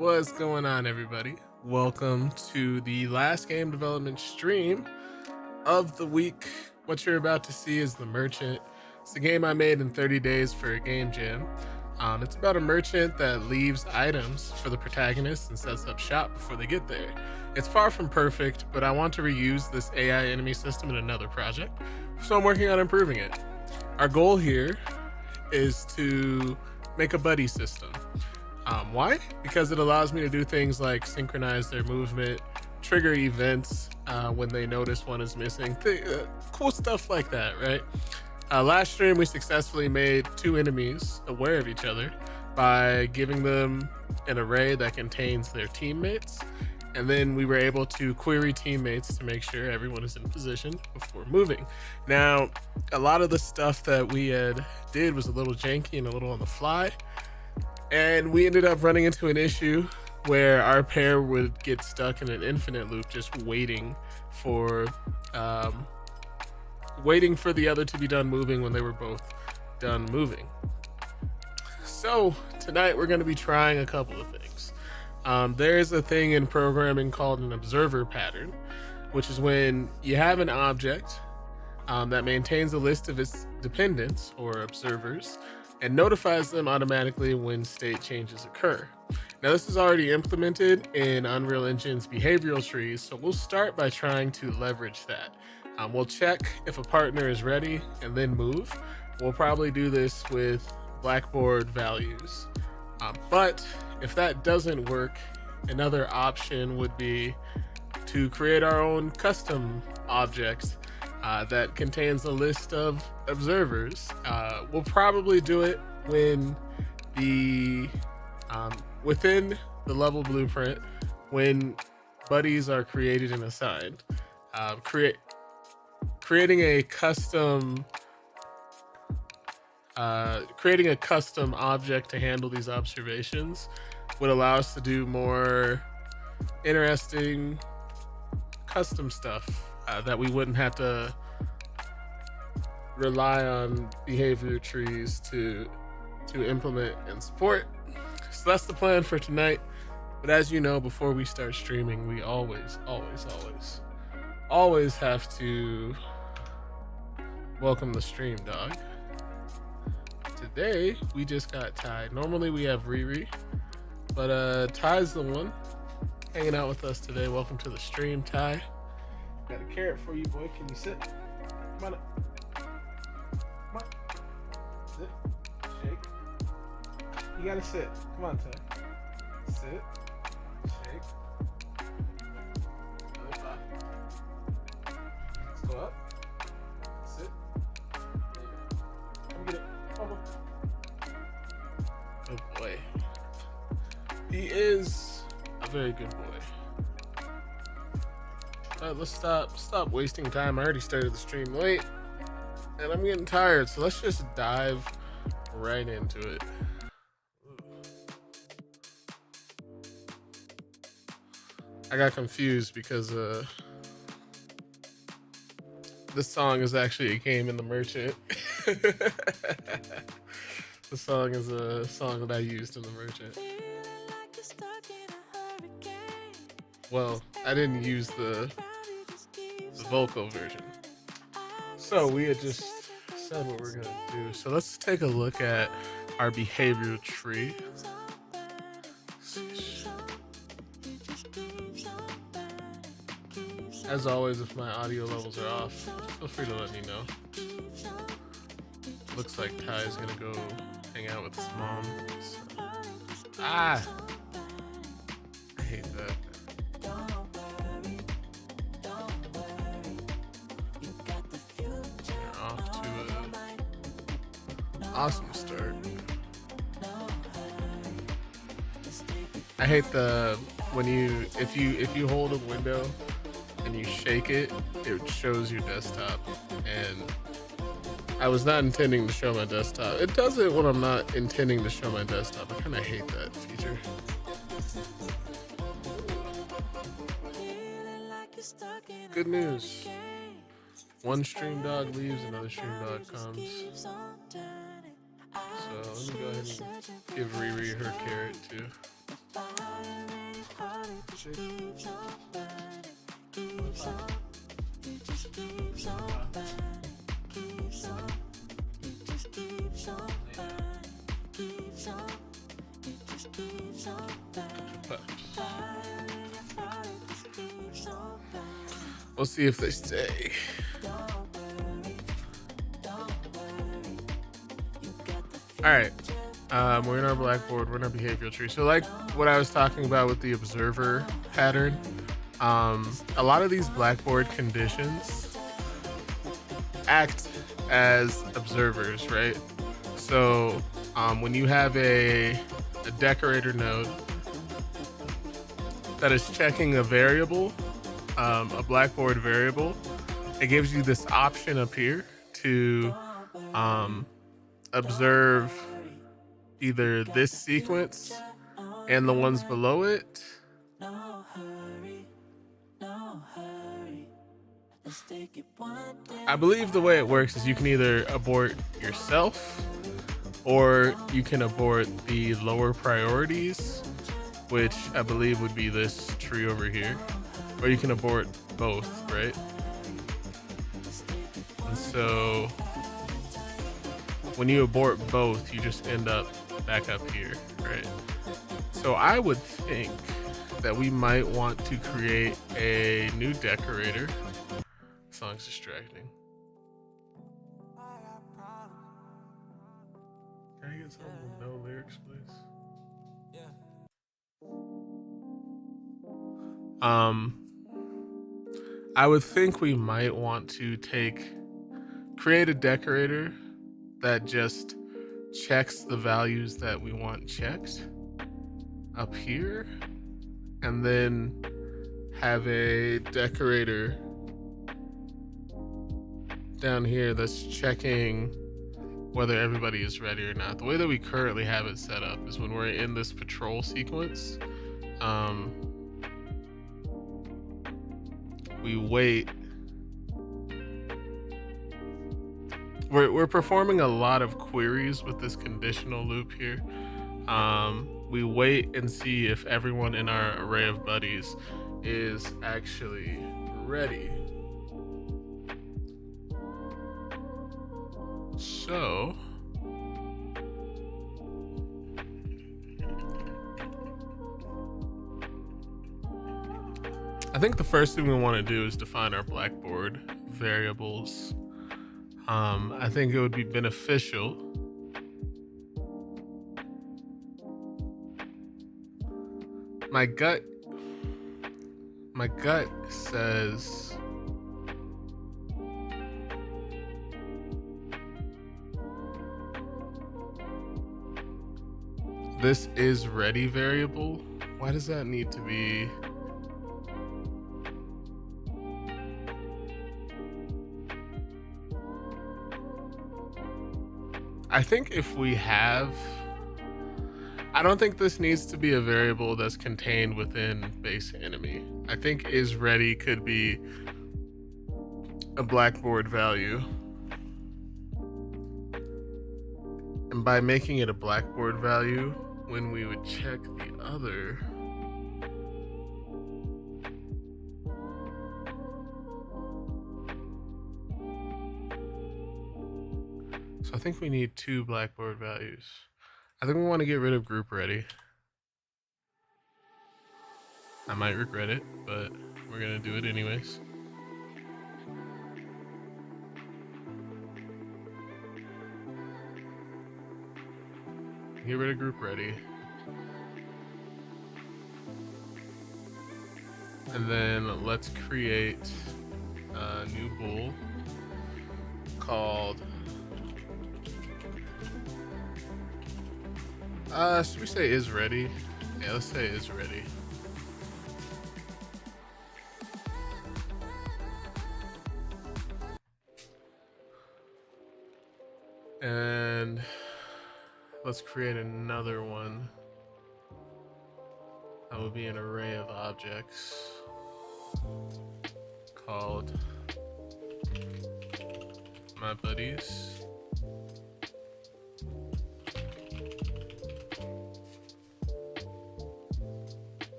What's going on, everybody? Welcome to the last game development stream of the week. What you're about to see is The Merchant. It's a game I made in 30 days for a game jam. It's about a merchant that leaves items for the protagonist and sets up shop before they get there. It's far from perfect, but I want to reuse this AI enemy system in another project, so I'm working on improving it. Our goal here is to make a buddy system. Why? Because it allows me to do things like synchronize their movement, trigger events when they notice one is missing, cool stuff like that, right? Last stream, we successfully made two enemies aware of each other by giving them an array that contains their teammates, and then we were able to query teammates to make sure everyone is in position before moving. Now, a lot of the stuff that we did was a little janky and a little on the fly, and we ended up running into an issue where our pair would get stuck in an infinite loop, just waiting for the other to be done moving when they were both done moving. So tonight we're going to be trying a couple of things. There's a thing in programming called an observer pattern, which is when you have an object that maintains a list of its dependents or observers and notifies them automatically when state changes occur. Now, this is already implemented in Unreal Engine's behavioral trees, so we'll start by trying to leverage that. We'll check if a partner is ready and then move. We'll probably do this with Blackboard values. But if that doesn't work, another option would be to create our own custom object that contains a list of observers. We'll probably do it when within the level blueprint, when buddies are created and assigned. Creating a custom object to handle these observations would allow us to do more interesting custom stuff that we wouldn't have to rely on behavior trees to implement and support. So that's the plan for tonight. But as you know, before we start streaming, we always have to welcome the stream dog. Today we just got Ty. Normally we have Riri, but Ty's the one hanging out with us today. Welcome to the stream, Ty. Got a carrot for you, boy. Can you sit? Come on up. Come on. Sit. Shake. You gotta sit. Come on, Ty. Sit. Shake. Let's go up. Sit. There you go. Come get it. Come on. Good boy. He is a very good boy. Alright, let's stop wasting time. I already started the stream late, and I'm getting tired, so let's just dive right into it. I got confused because this song is actually a game in The Merchant. The song is a song that I used in The Merchant. Well, I didn't use the vocal version. So we had just said what we're gonna do. So let's take a look at our behavioral tree. As always, if my audio levels are off, feel free to let me know. Looks like Ty is gonna go hang out with his mom. So. I hate that. Off to an awesome start. I hate if you hold a window and you shake it, it shows your desktop, and I was not intending to show my desktop. It does it when I'm not intending to show my desktop. I kind of hate that feature. Good news. One stream dog leaves, another stream dog comes. So let me go ahead and give Riri her carrot too. We'll see if they stay. All right, we're in our blackboard, we're in our behavioral tree. So like what I was talking about with the observer pattern, a lot of these blackboard conditions act as observers, right? So when you have a decorator node that is checking a variable, a blackboard variable, it gives you this option up here to observe either this sequence and the ones below it. I believe the way it works is you can either abort yourself or you can abort the lower priorities, which I believe would be this tree over here, or you can abort both, right? And so when you abort both, you just end up back up here, right? So I would think that we might want to create a new decorator. Song's distracting. Can I get something with no lyrics, please? I would think we might want to create a decorator that just checks the values that we want checked up here, and then have a decorator down here that's checking whether everybody is ready or not. The way that we currently have it set up is when we're in this patrol sequence, we wait. We're performing a lot of queries with this conditional loop here. We wait and see if everyone in our array of buddies is actually ready. So I think the first thing we want to do is define our blackboard variables. I think it would be beneficial my gut says this is ready variable. Why does that need to be? I think if we have, I don't think this needs to be a variable that's contained within base enemy. I think is ready could be a blackboard value. And by making it a blackboard value, when we would check the other, so I think we need 2 blackboard values. I think we want to get rid of group ready. I might regret it, but we're gonna do it anyways. Get rid of group ready. And then let's create a new bool called, should we say is ready? Yeah, let's say is ready. And let's create another one that will be an array of objects called my buddies.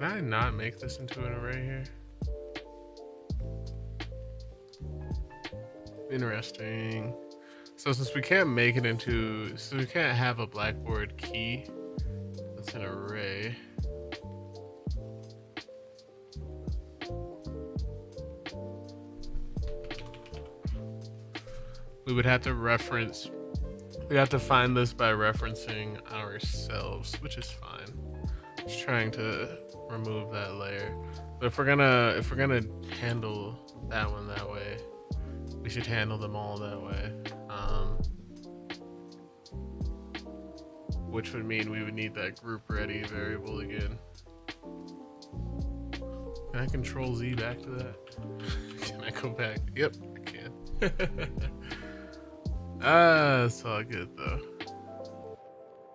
Can I not make this into an array here? Interesting. So since we can't make it into, so we can't have a Blackboard key that's an array. We would have to reference, we have to find this by referencing ourselves, which is fine. Just trying to remove that layer. But if we're gonna handle that one that way, we should handle them all that way. Which would mean we would need that group ready variable again. Can I control Z back to that? Can I go back? Yep, I can. It's all good though.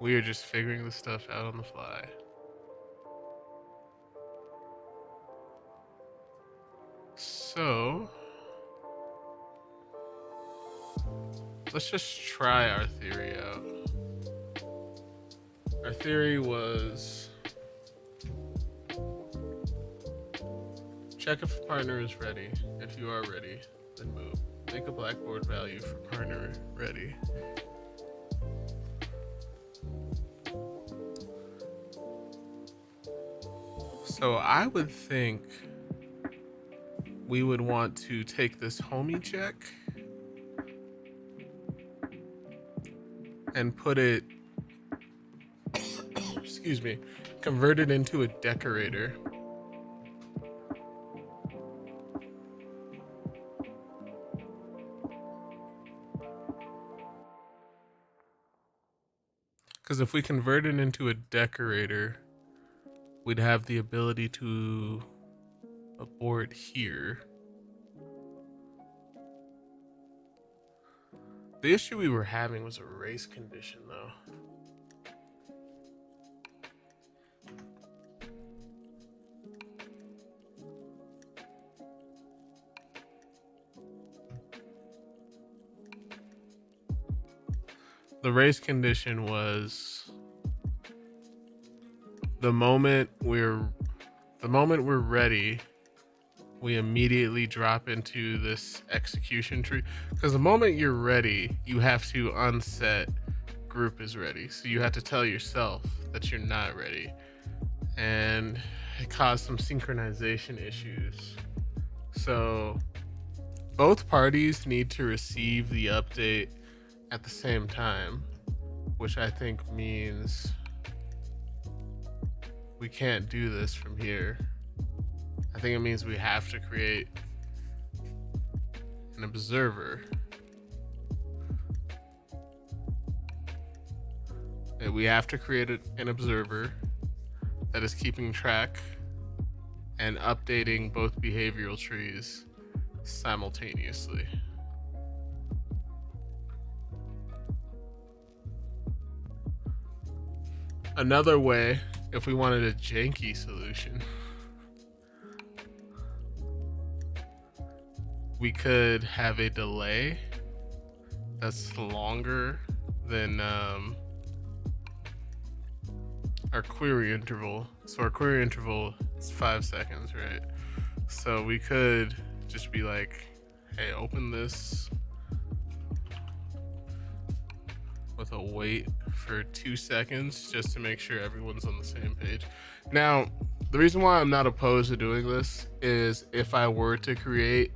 We are just figuring this stuff out on the fly. So let's just try our theory out. Our theory was check if partner is ready. If you are ready, then move. Make a Blackboard value for partner ready. So I would think we would want to take this homie check and put it, excuse me, convert it into a decorator. Because if we convert it into a decorator, we'd have the ability to abort here. The issue we were having was a race condition though. The race condition was the moment we're ready, we immediately drop into this execution tree. Because the moment you're ready, you have to unset group is ready. So you have to tell yourself that you're not ready. And it caused some synchronization issues. So both parties need to receive the update at the same time, which I think means we can't do this from here. I think it means we have to create an observer. And we have to create an observer that is keeping track and updating both behavioral trees simultaneously. Another way, if we wanted a janky solution, we could have a delay that's longer than our query interval. So our query interval is 5 seconds, right? So we could just be like, hey, open this with a wait for 2 seconds just to make sure everyone's on the same page. Now, the reason why I'm not opposed to doing this is if I were to create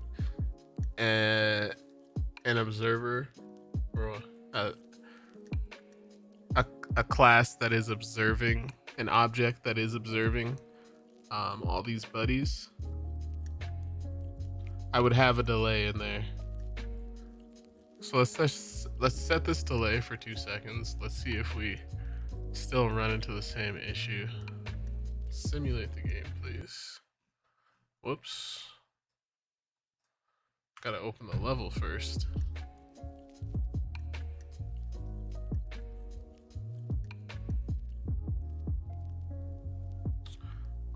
an observer or a class that is observing, an object that is observing all these buddies, I would have a delay in there. So let's set this delay for 2 seconds. Let's see if we still run into the same issue. Simulate the game, please. Whoops. Gotta open the level first.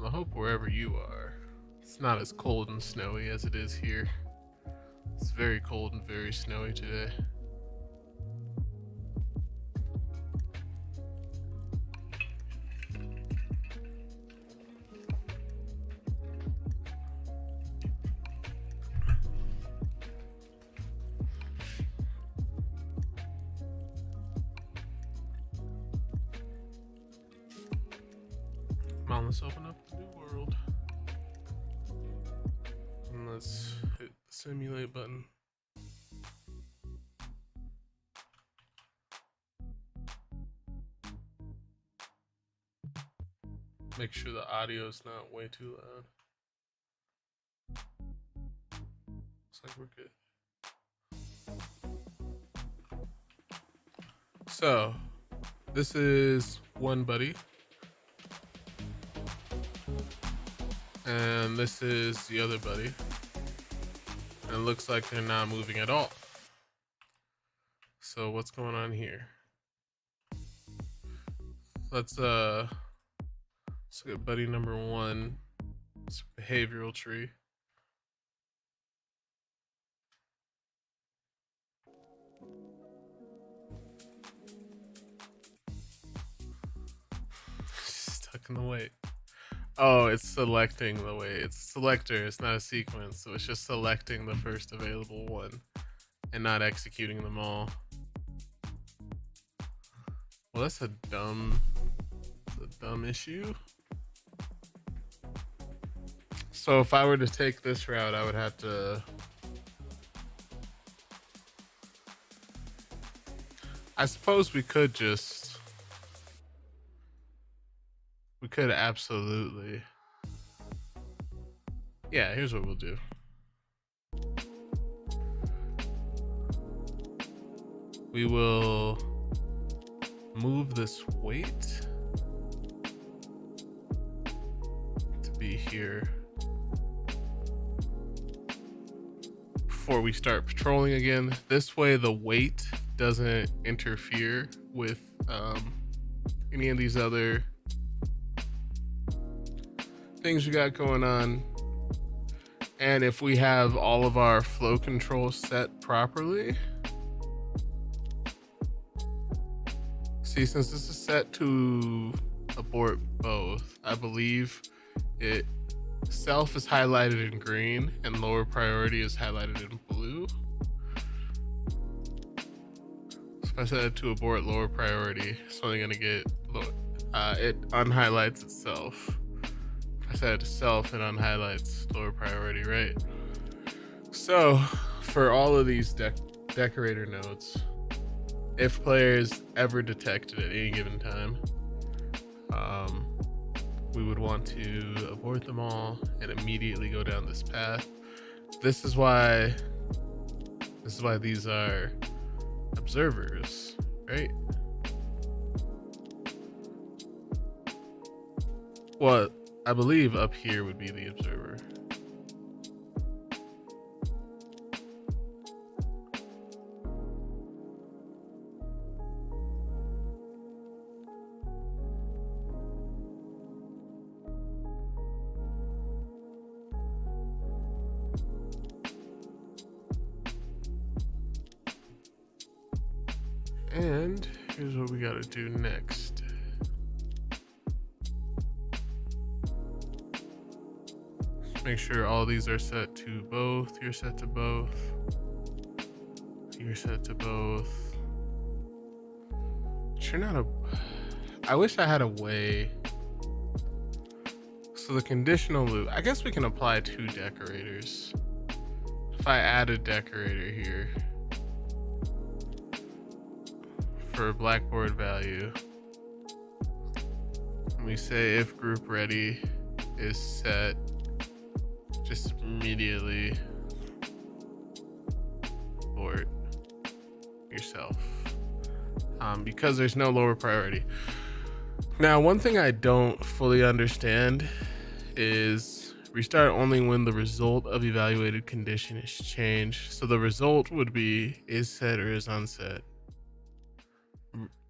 I hope wherever you are, it's not as cold and snowy as it is here. It's very cold and very snowy today. Come on, let's open up the new world. And let's hit the simulate button. Make sure the audio is not way too loud. Looks like we're good. So, this is one buddy. And this is the other buddy. And it looks like they're not moving at all. So what's going on here? Let's look at buddy number one. It's a behavioral tree. Stuck in the weight. Oh, it's selecting the weight. It's a selector, it's not a sequence, so it's just selecting the first available one and not executing them all. Well, that's a dumb issue. So if I were to take this route, I would have to, I suppose we could absolutely. Yeah, here's what we'll do. We will move this weight to be here before we start patrolling again. This way the weight doesn't interfere with any of these other things we got going on. And if we have all of our flow control set properly, see, since this is set to abort both, I believe it self is highlighted in green and lower priority is highlighted in blue. So if I set it to abort lower priority, it's only gonna get it unhighlights itself. If I set it to self, it unhighlights lower priority, right? So for all of these decorator nodes, if players ever detected at any given time, we would want to abort them all and immediately go down this path. This is why these are observers, right? Well, I believe up here would be the observer. And here's what we got to do next. Make sure all these are set to both. You're set to both. You're set to both. Sure, not a. I wish I had a way. So the conditional loop, I guess we can apply 2 decorators. If I add a decorator here for a blackboard value, and we say if group ready is set, just immediately abort yourself, because there's no lower priority. Now, one thing I don't fully understand is restart only when the result of evaluated condition is changed. So the result would be is set or is unset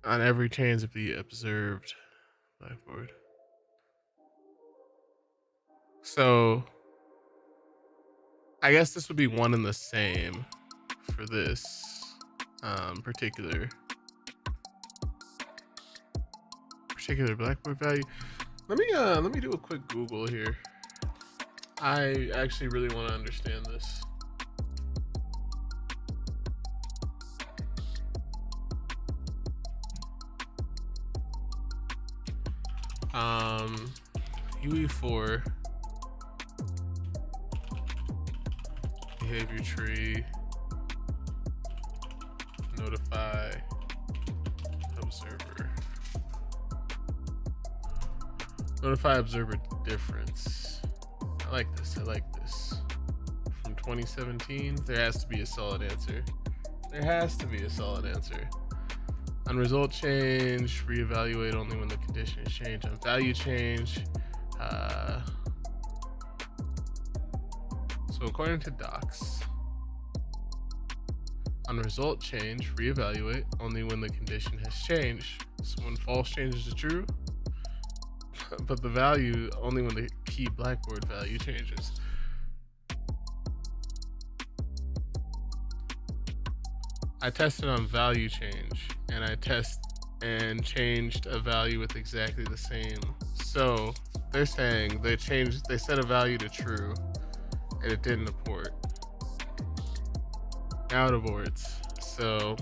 on every change of the observed blackboard. So I guess this would be one and the same for this particular blackboard value. Let me do a quick Google here. I actually really want to understand this. UE4 behavior tree, notify observer. Notify observer difference. I like this. I like this. From 2017, there has to be a solid answer. There has to be a solid answer. On result change, reevaluate only when the condition is changed. On value change, so according to docs, on result change, reevaluate only when the condition has changed. So when false changes to true, but the value only when the key Blackboard value changes. I tested on value change, and I changed a value with exactly the same. So they're saying they set a value to true, and it didn't abort. Now it aborts. So,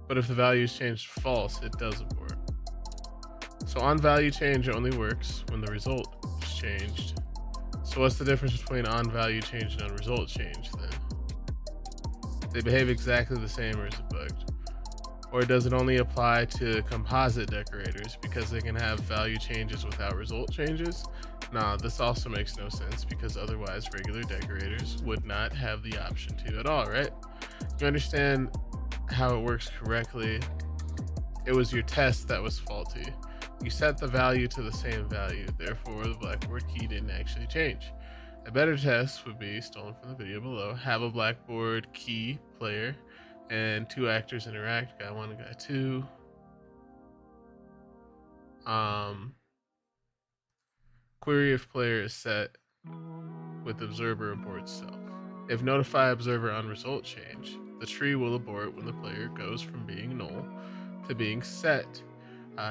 but if the value is changed to false, it does abort. So on value change, it only works when the result is changed. So what's the difference between on value change and on result change then? They behave exactly the same, or is it bugged? Or does it only apply to composite decorators because they can have value changes without result changes? Nah, this also makes no sense because otherwise regular decorators would not have the option to at all, right? You understand how it works correctly. It was your test that was faulty. You set the value to the same value, therefore the Blackboard key didn't actually change. A better test would be, stolen from the video below, have a Blackboard key player and two actors interact, guy one and guy two. Query if player is set with observer aborts self. If notify observer on result change, the tree will abort when the player goes from being null to being set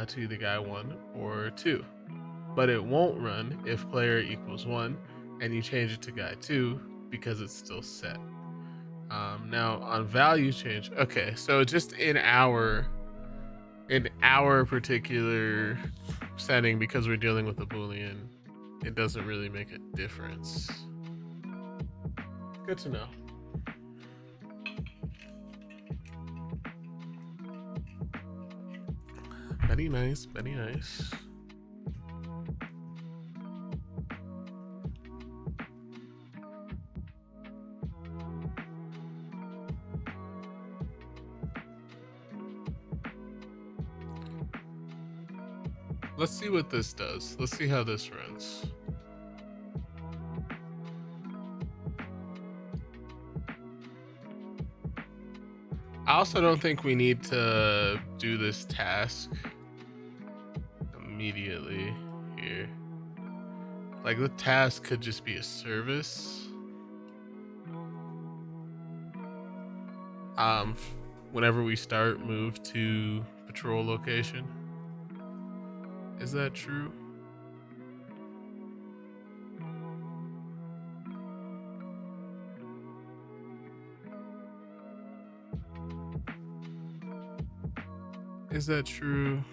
to either guy 1 or 2. But it won't run if player equals 1 and you change it to guy 2 because it's still set. Now on value change, okay, so just in our particular setting, because we're dealing with a Boolean, it doesn't really make a difference. Good to know. Very nice, very nice. Let's see what this does. Let's see how this runs. I also don't think we need to do this task immediately here. Like the task could just be a service. Whenever we start, move to patrol location. Is that true? Is that true?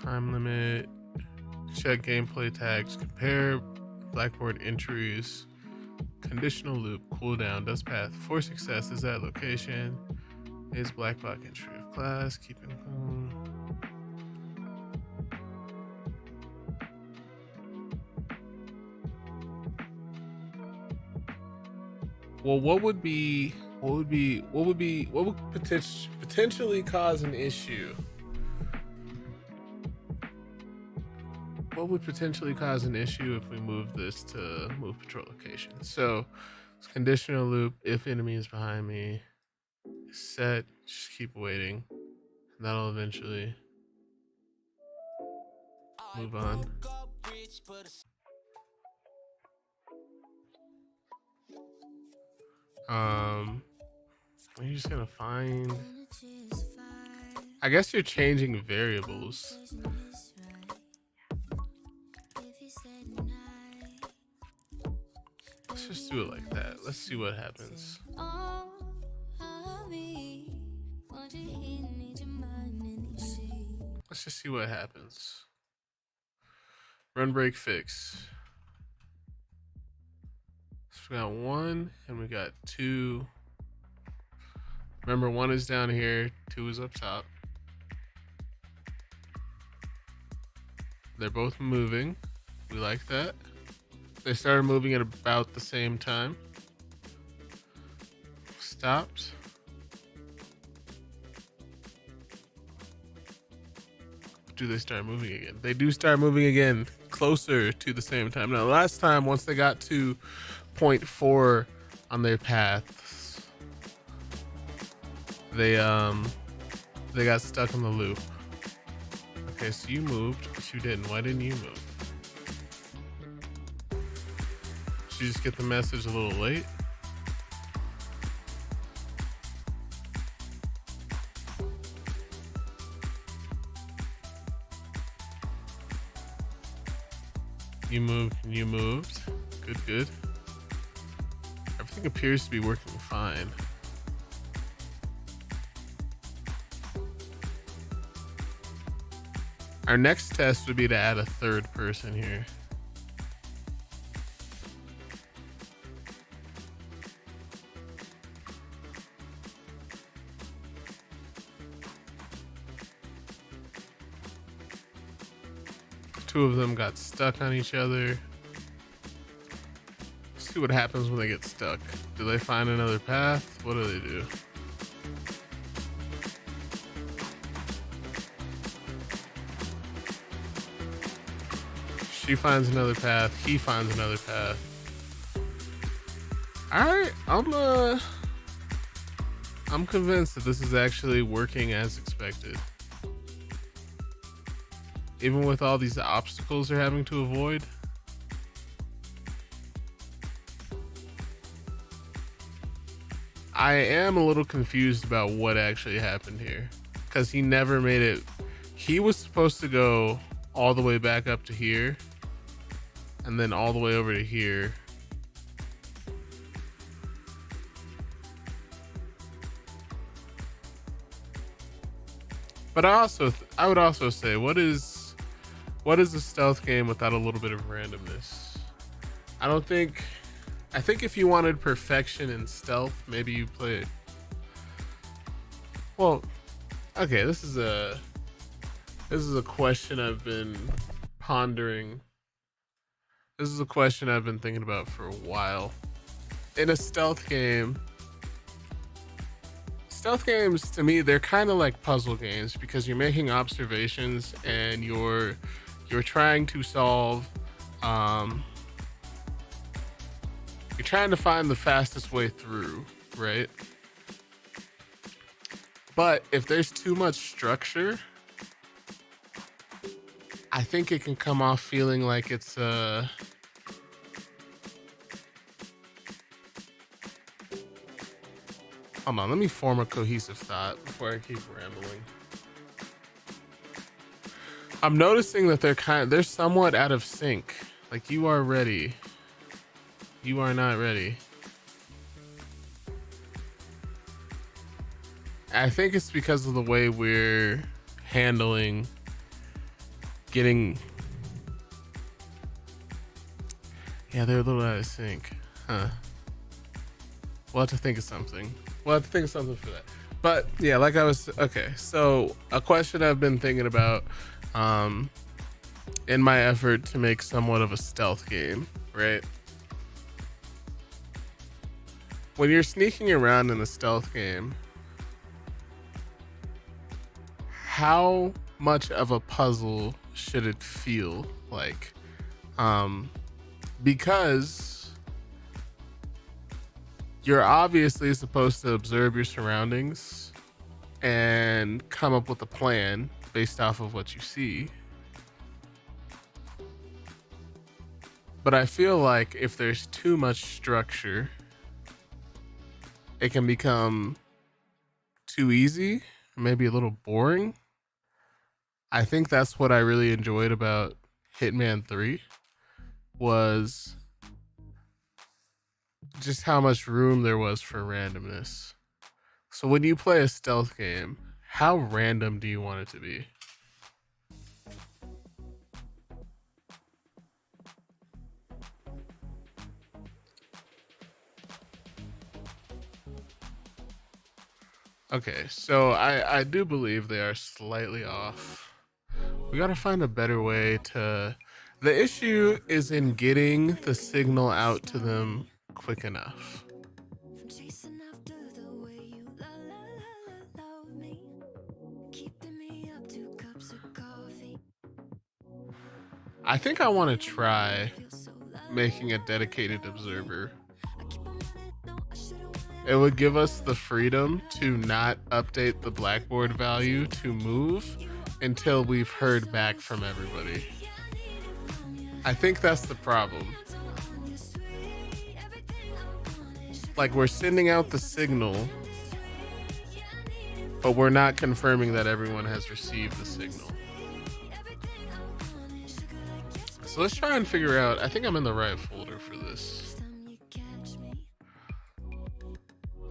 Time limit, check gameplay tags, compare Blackboard entries, conditional loop, cooldown, does path, for success, is that location, is black block entry of class, keeping home. Well, what would potentially cause an issue? What would potentially cause an issue if we move this to move patrol location? So it's conditional loop, if enemy is behind me, set, just keep waiting. And that'll eventually move on. You're just gonna find, I guess you're changing variables. Let's just do it like that. Let's see what happens. just see what happens. Run, break, fix. So we got 1 and we got 2. Remember, 1 is down here, 2 is up top. They're both moving. We like that. They started moving at about the same time. Stopped. Do they start moving again? They do start moving again, closer to the same time. Now, last time, once they got to 0.4 on their paths, they got stuck in the loop. Okay, so you moved, but you didn't. Why didn't you move? Did you just get the message a little late? You moved and you moved. Good, good. Everything appears to be working fine. Our next test would be to add a 3rd person here. Two of them got stuck on each other. Let's see what happens when they get stuck. Do they find another path? What do they do? She finds another path. He finds another path. Alright, I'm convinced that this is actually working as expected. Even with all these obstacles they're having to avoid. I am a little confused about what actually happened here. Because he never made it. He was supposed to go all the way back up to here. And then all the way over to here. But I would also say, what is a stealth game without a little bit of randomness? I think if you wanted perfection in stealth, maybe you play it. Well, okay, this is a question I've been pondering. This is a question I've been thinking about for a while. In a stealth game, stealth games to me, they're kind of like puzzle games because you're making observations and you're trying to solve, you're trying to find the fastest way through, right? But if there's too much structure, I think it can come off feeling like it's hold on, let me form a cohesive thought before I keep rambling. I'm noticing that they're somewhat out of sync. Like, you are ready. You are not ready. I think it's because of the way we're handling getting. Yeah, they're a little out of sync. Huh. We'll have to think of something. We'll have to think of something for that. But yeah, like I was, okay. So a question I've been thinking about in my effort to make somewhat of a stealth game, right? When you're sneaking around in a stealth game, how much of a puzzle should it feel like? Because you're obviously supposed to observe your surroundings and come up with a plan based off of what you see. But I feel like if there's too much structure, it can become too easy, maybe a little boring. I think that's what I really enjoyed about Hitman 3 was just how much room there was for randomness. So when you play a stealth game, how random do you want it to be? Okay, so I do believe they are slightly off. We gotta find a better way to. The issue is in getting the signal out to them quick enough. I think I want to try making a dedicated observer. It would give us the freedom to not update the Blackboard value to move until we've heard back from everybody. I think that's the problem. Like, we're sending out the signal, but we're not confirming that everyone has received the signal. So let's try and figure out. I think I'm in the right folder for this.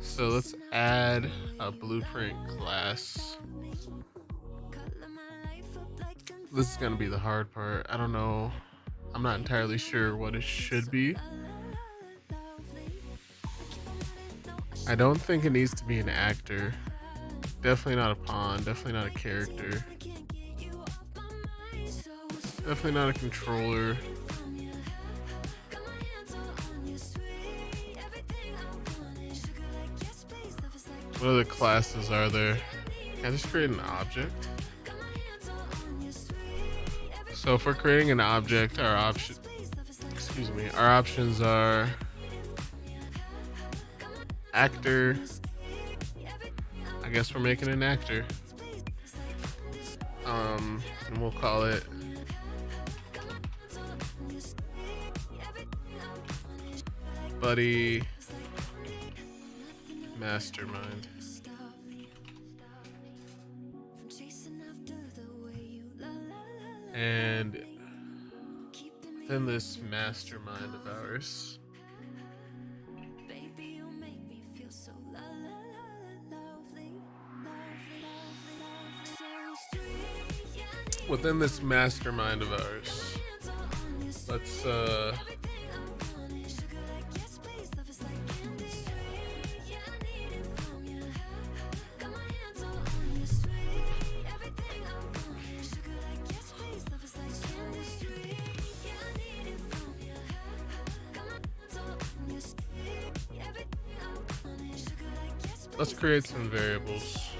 So let's add a blueprint class. This is gonna be the hard part. I don't know. I'm not entirely sure what it should be. I don't think it needs to be an actor. Definitely not a pawn. Definitely not a character. Definitely not a controller. What other classes are there? Can I just create an object? So if we're creating an object, our options are actor. I guess we're making an actor. And we'll call it Buddy Mastermind. And then this mastermind of ours, within this mastermind of ours, let's create some variables.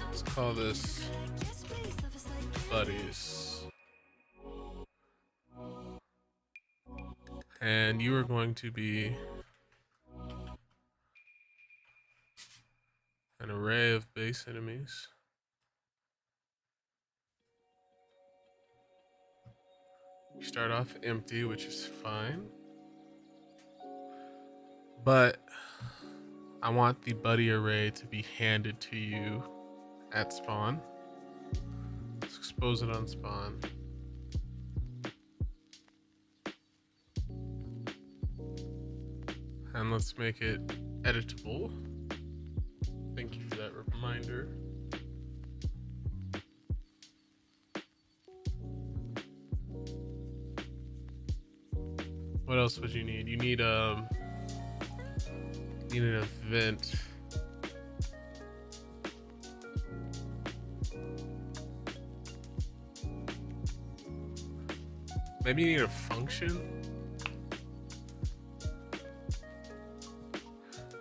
Let's call this buddies. And you are going to be an array of base enemies. You start off empty, which is fine. But I want the buddy array to be handed to you at spawn. Let's expose it on spawn. And let's make it editable. Thank you for that reminder. What else would you need? You need an event. Maybe you need a function.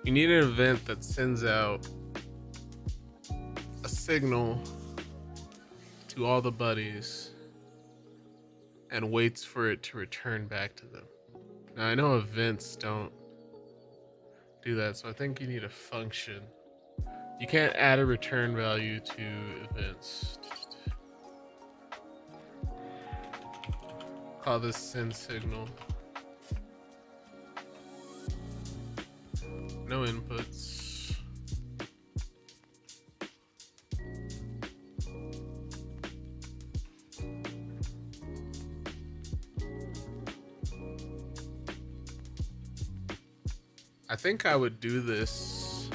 You need an event that sends out a signal to all the buddies and waits for it to return back to them. Now I know events don't do that, so I think you need a function. You can't add a return value to events. Call this send signal. No inputs. I think I would do this.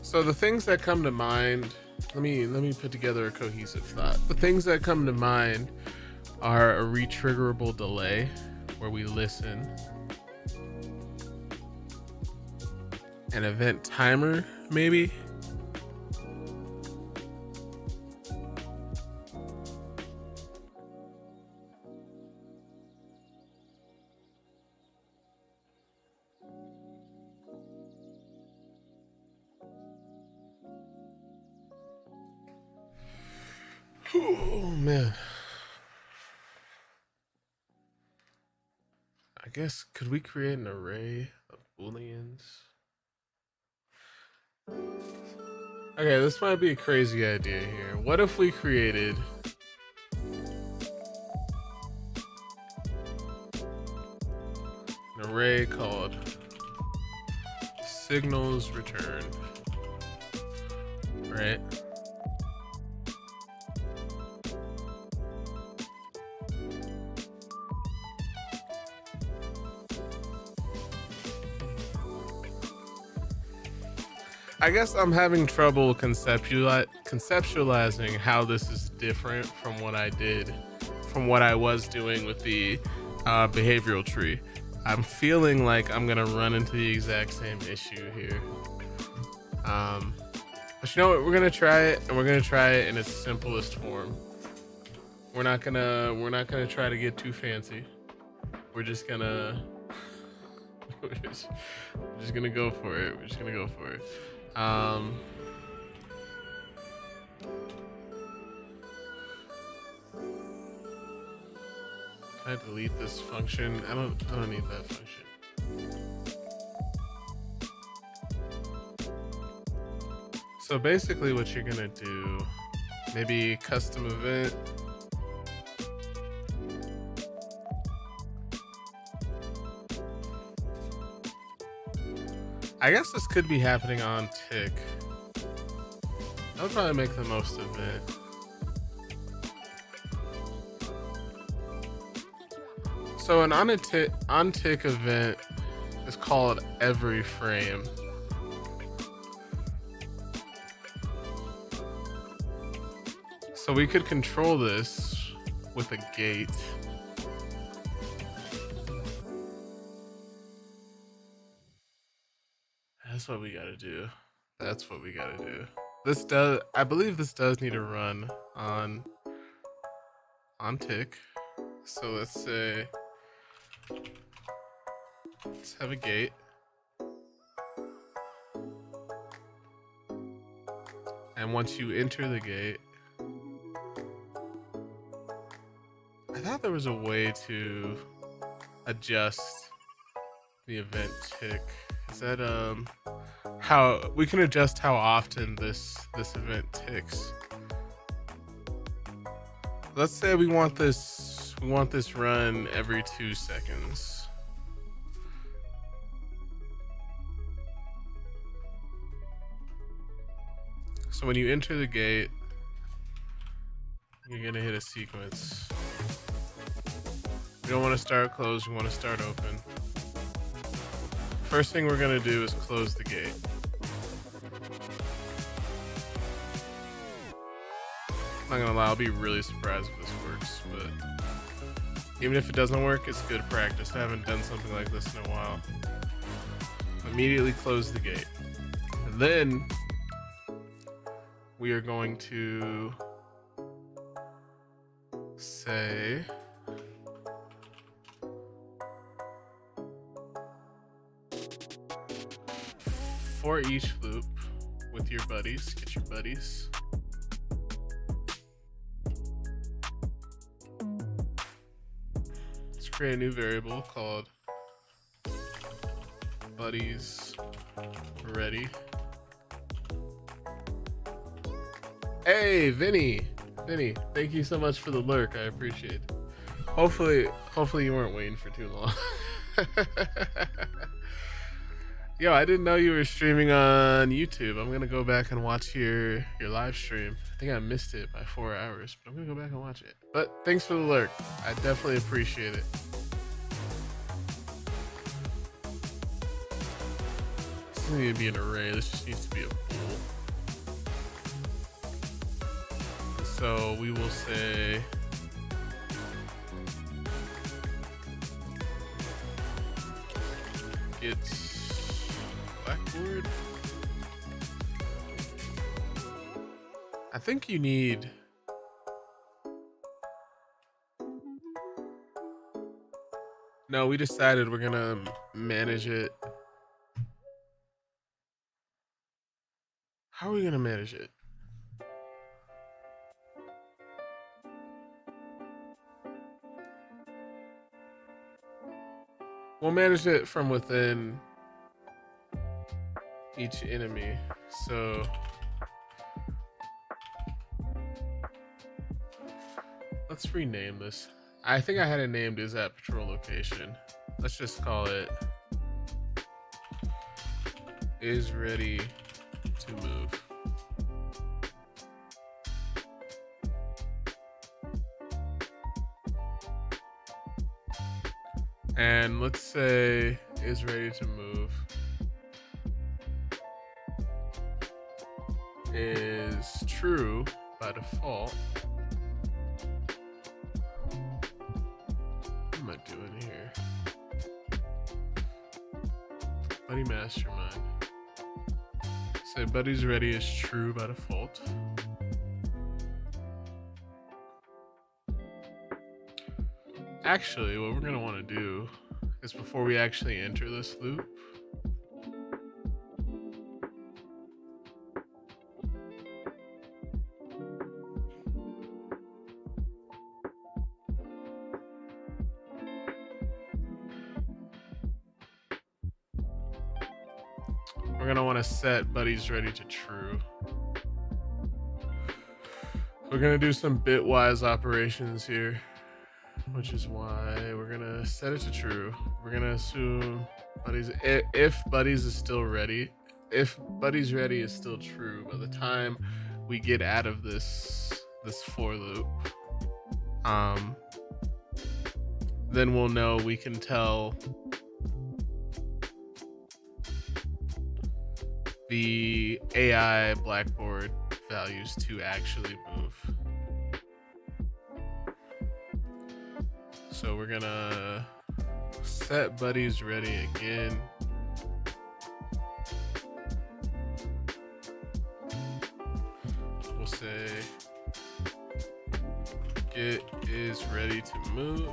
So the things that come to mind let me put together a cohesive thought. The things that come to mind are a retriggerable delay, where we listen, an event timer, maybe. Oh man. I guess, could we create an array of booleans? Okay, this might be a crazy idea here. What if we created an array called signals return, right? I guess I'm having trouble conceptualizing how this is different from what I was doing with the behavioral tree. I'm feeling like I'm gonna run into the exact same issue here. But you know what? We're gonna try it, and we're gonna try it in its simplest form. We're not gonna try to get too fancy. We're just gonna go for it. We're just gonna go for it. Can I delete this function? I don't need that function. So basically what you're gonna do, maybe custom event. I guess this could be happening on tick. That would probably make the most of it. So an on tick event is called every frame. So we could control this with a gate. That's what we gotta do. That's what we gotta do. I believe this does need to run on tick. So let's say, let's have a gate. And once you enter the gate, I thought there was a way to adjust the event tick. Is that how we can adjust how often this event ticks? Let's say we want this run every 2 seconds. So when you enter the gate, you're gonna hit a sequence. We don't want to start closed, we want to start open. First thing we're gonna do is close the gate. Not gonna lie, I'll be really surprised if this works, but even if it doesn't work, it's good practice. I haven't done something like this in a while. Immediately close the gate. And then we are going to say for each loop with your buddies, get your buddies. Let's create a new variable called buddies ready. Hey, Vinny, thank you so much for the lurk. I appreciate it. Hopefully you weren't waiting for too long. Yo, I didn't know you were streaming on YouTube. I'm gonna go back and watch your live stream. I think I missed it by 4 hours, but I'm gonna go back and watch it. But thanks for the lurk. I definitely appreciate it. This doesn't need to be an array. This just needs to be a bool. So we will say get Blackboard. I think you need no, we decided we're gonna manage it. How are we gonna manage it? We'll manage it from within each enemy. So let's rename this. I think I had it named is at patrol location. Let's just call it is ready to move. And let's say is ready to move is true by default. What am I doing here? Buddy mastermind. Say buddy's ready is true by default. Actually, what we're gonna want to do is before we actually enter this loop, we're gonna want to set buddies ready to true. We're gonna do some bitwise operations here, which is why we're gonna set it to true. We're gonna assume buddies, if buddies is still ready, if buddies ready is still true by the time we get out of this for loop, then we'll know we can tell the AI Blackboard values to actually move. So we're gonna set buddies ready again. We'll say get is ready to move.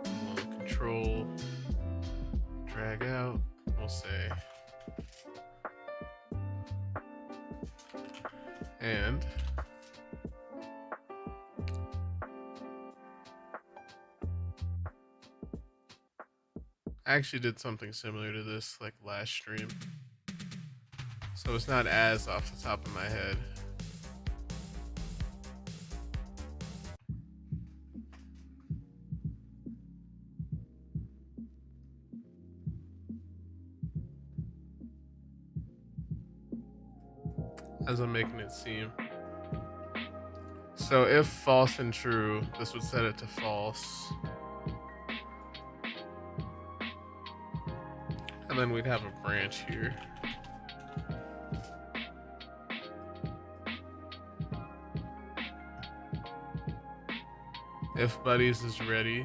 We'll control drag out. We'll say and I actually did something similar to this like last stream, so it's not as off the top of my head. As I'm making it seem. So if false and true, this would set it to false. And then we'd have a branch here. If buddies is ready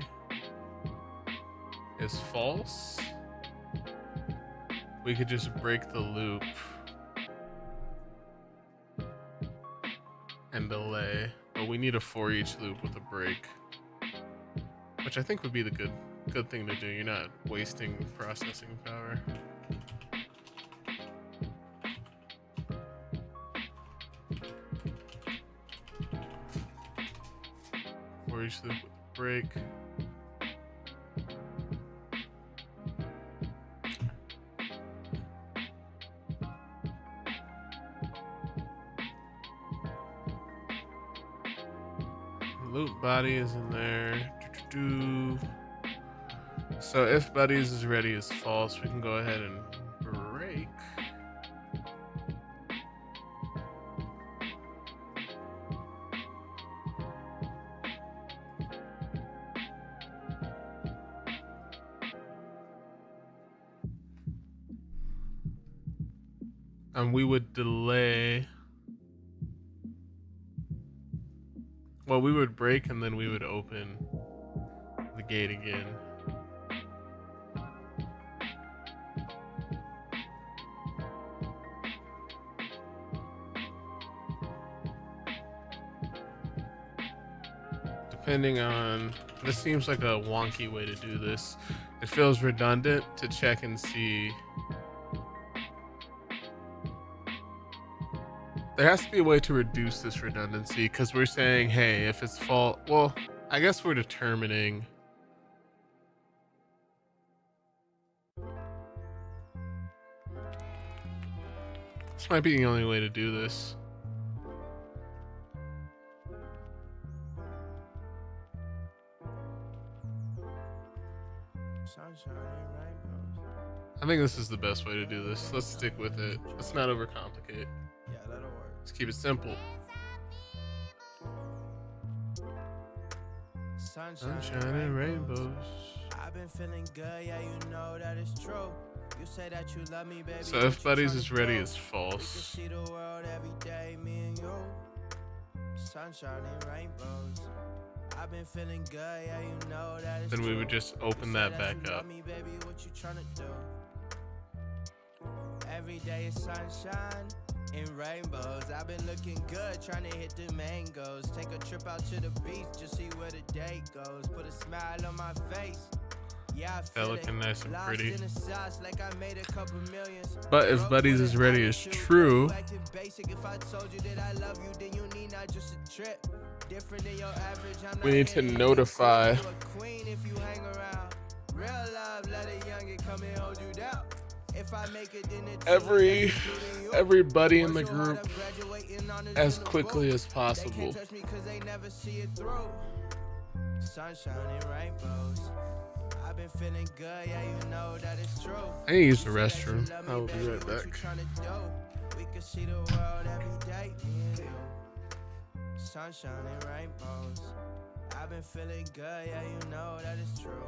is false, we could just break the loop and delay, but we need a for each loop with a break, which I think would be the good thing to do. You're not wasting processing power. For each loop with a break. Loop body is in there. So if buddies is ready is false, we can go ahead and break. and we would delay. Well, we would break and then we would open the gate again. Depending on, this seems like a wonky way to do this. It feels redundant to check and see. There has to be a way to reduce this redundancy, because we're saying, hey, if it's fault, well, I guess we're determining. This might be the only way to do this. I think this is the best way to do this. Let's stick with it. Let's not overcomplicate. Yeah, that'll work. Let's keep it simple. Sunshine and rainbows. I've been feeling good, yeah, you know that it's true. You say that you love me, baby. So if buddies is ready is false. See the world every day, me and you. Sunshine and rainbows. I've been feeling good, yeah, you know that it's Then we true. would just open that back You up. love me, baby, what you tryna do? Every day is sunshine and rainbows. I've been looking good, trying to hit the mangoes. Take a trip out to the beach, just see where the day goes. Put a smile on my face. Yeah, I feel looking nice and Lost pretty. in the sauce like I made a couple millions. But if buddies is ready is true, Acting basic, if I told you that I love you, then you need not just a trip. Different than your average. I'm we not need to here notify you a queen if you hang around. Real love, let a youngin' come and hold you down. If I make it, then it's everybody in the group as quickly as possible. They can't touch me 'cause they never see it through. Sunshine and rainbows. I've been feeling good, yeah, you know that it's true. I need to use the restroom. I will be right What you back. tryna do? We can see the world every day, me and you. Sunshine and rainbows. I've been feeling good, yeah, you know that it's true.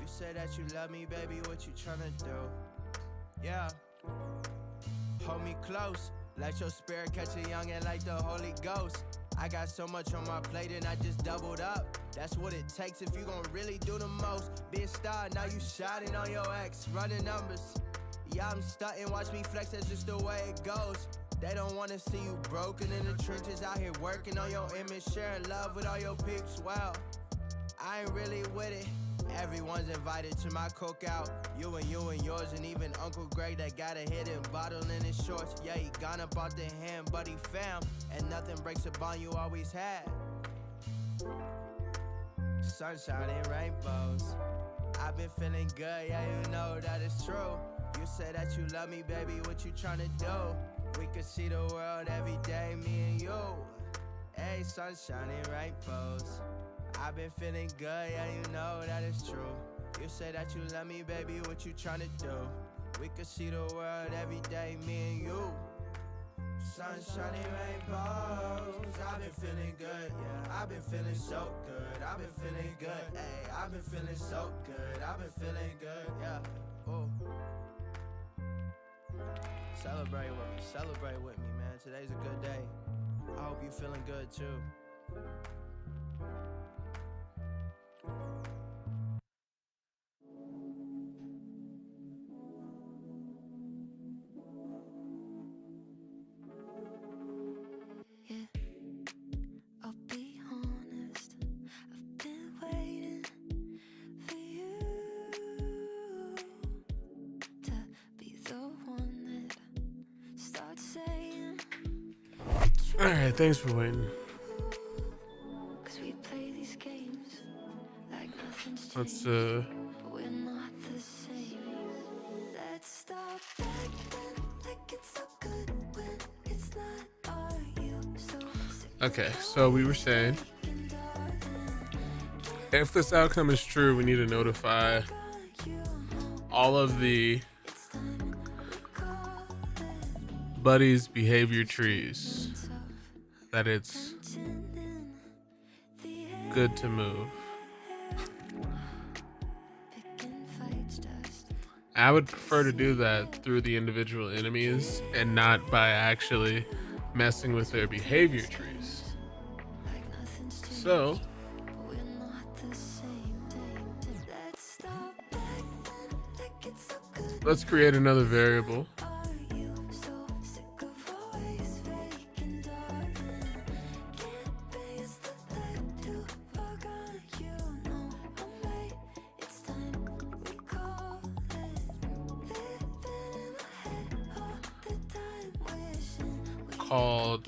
You say that you love me, baby, what you tryna do? Yeah. Hold me close, let your spirit catch a youngin' like the Holy Ghost. I got so much on my plate and I just doubled up. That's what it takes if you gon' really do the most. Be a star, now you shining on your ex, running numbers. Yeah, I'm stunting, watch me flex, that's just the way it goes. They don't wanna see you broken in the trenches, out here working on your image, sharing love with all your peeps. Well, I ain't really with it. Everyone's invited to my cookout. You and yours, and even Uncle Greg that got a hidden bottle in his shorts. Yeah, he gone up off the hand, but he found, and nothing breaks a bond you always had. Sunshine and rainbows. I've been feeling good, yeah, you know that it's true. You say that you love me, baby, what you tryna do? We could see the world every day, me and you. Hey, sunshine and rainbows. I've been feeling good, yeah, you know that it's true. You say that you love me, baby, what you tryna do? We could see the world every day, me and you. Sunshine and rainbows. I've been feeling good, yeah. I've been feeling so good. I've been feeling good, hey. I've been feeling so good. I've been feeling good, yeah. Ooh. Celebrate with me, man. Today's a good day. I hope you feeling good too. Alright, thanks for waiting. Let's okay, so we were saying if this outcome is true, we need to notify all of the buddies' behavior trees that it's good to move. I would prefer to do that through the individual enemies and not by actually messing with their behavior trees. So let's create another variable. Called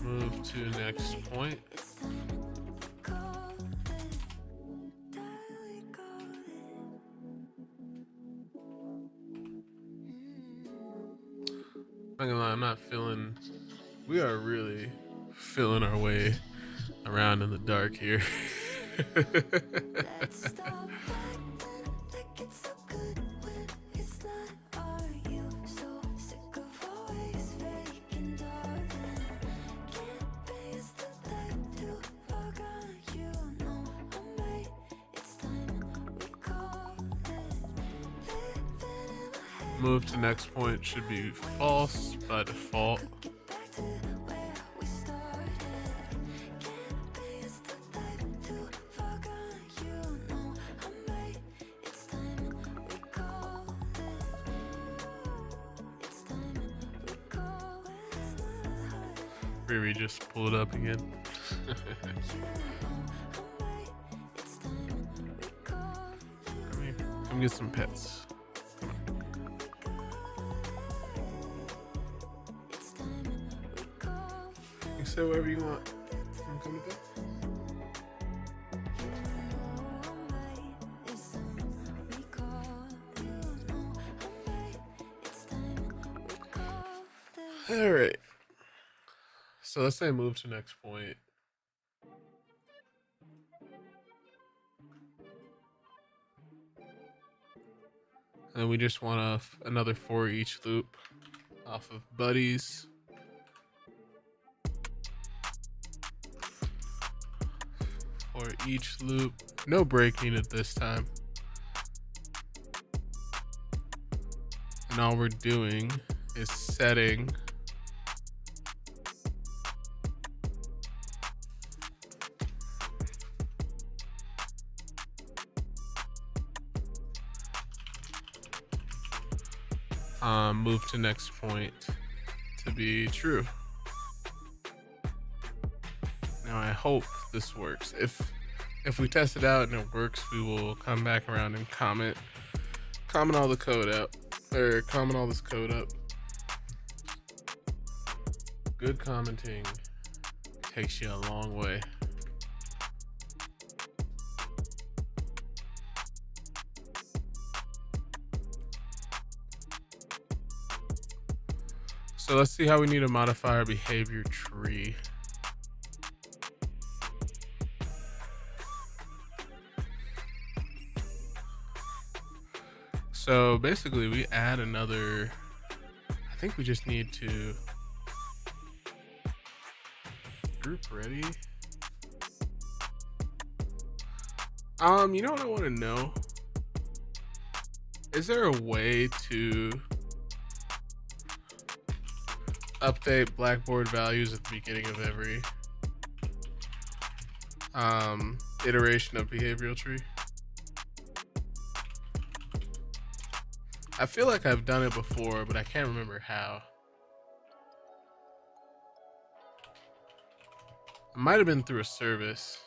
move to next point. Not gonna lie, I'm not feeling. We are really feeling our way around in the dark here. Move to next point should be false by default. Maybe just pull it up again. Come get some pets. You say whatever you want. I'm coming back. All right. So let's say move to next point. And we just want another for each loop off of buddies. For each loop, no breaking at this time. And all we're doing is setting move to next point to be true. Now I hope this works. If we test it out and it works, we will come back around and comment all the code out, or comment all this code up. Good commenting takes you a long way. So let's see how we need to modify our behavior tree. So basically we add another, I think we just need to group ready. You know what I want to know? Is there a way to update Blackboard values at the beginning of every iteration of behavioral tree? I feel like I've done it before, but I can't remember how. It might have been through a service.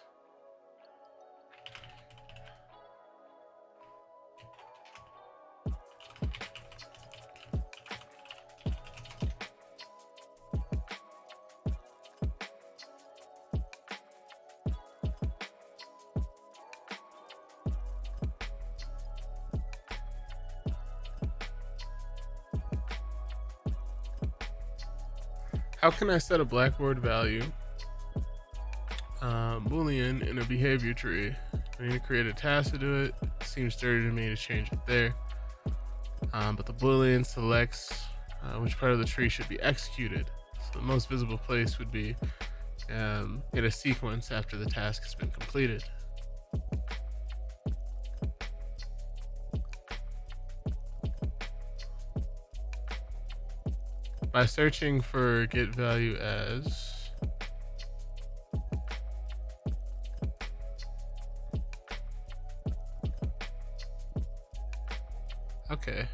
How can I set a Blackboard value, Boolean, in a behavior tree? I need to create a task to do it. Seems dirty to me to change it there. But the Boolean selects which part of the tree should be executed. So the most visible place would be in a sequence after the task has been completed. By searching for get value as, okay.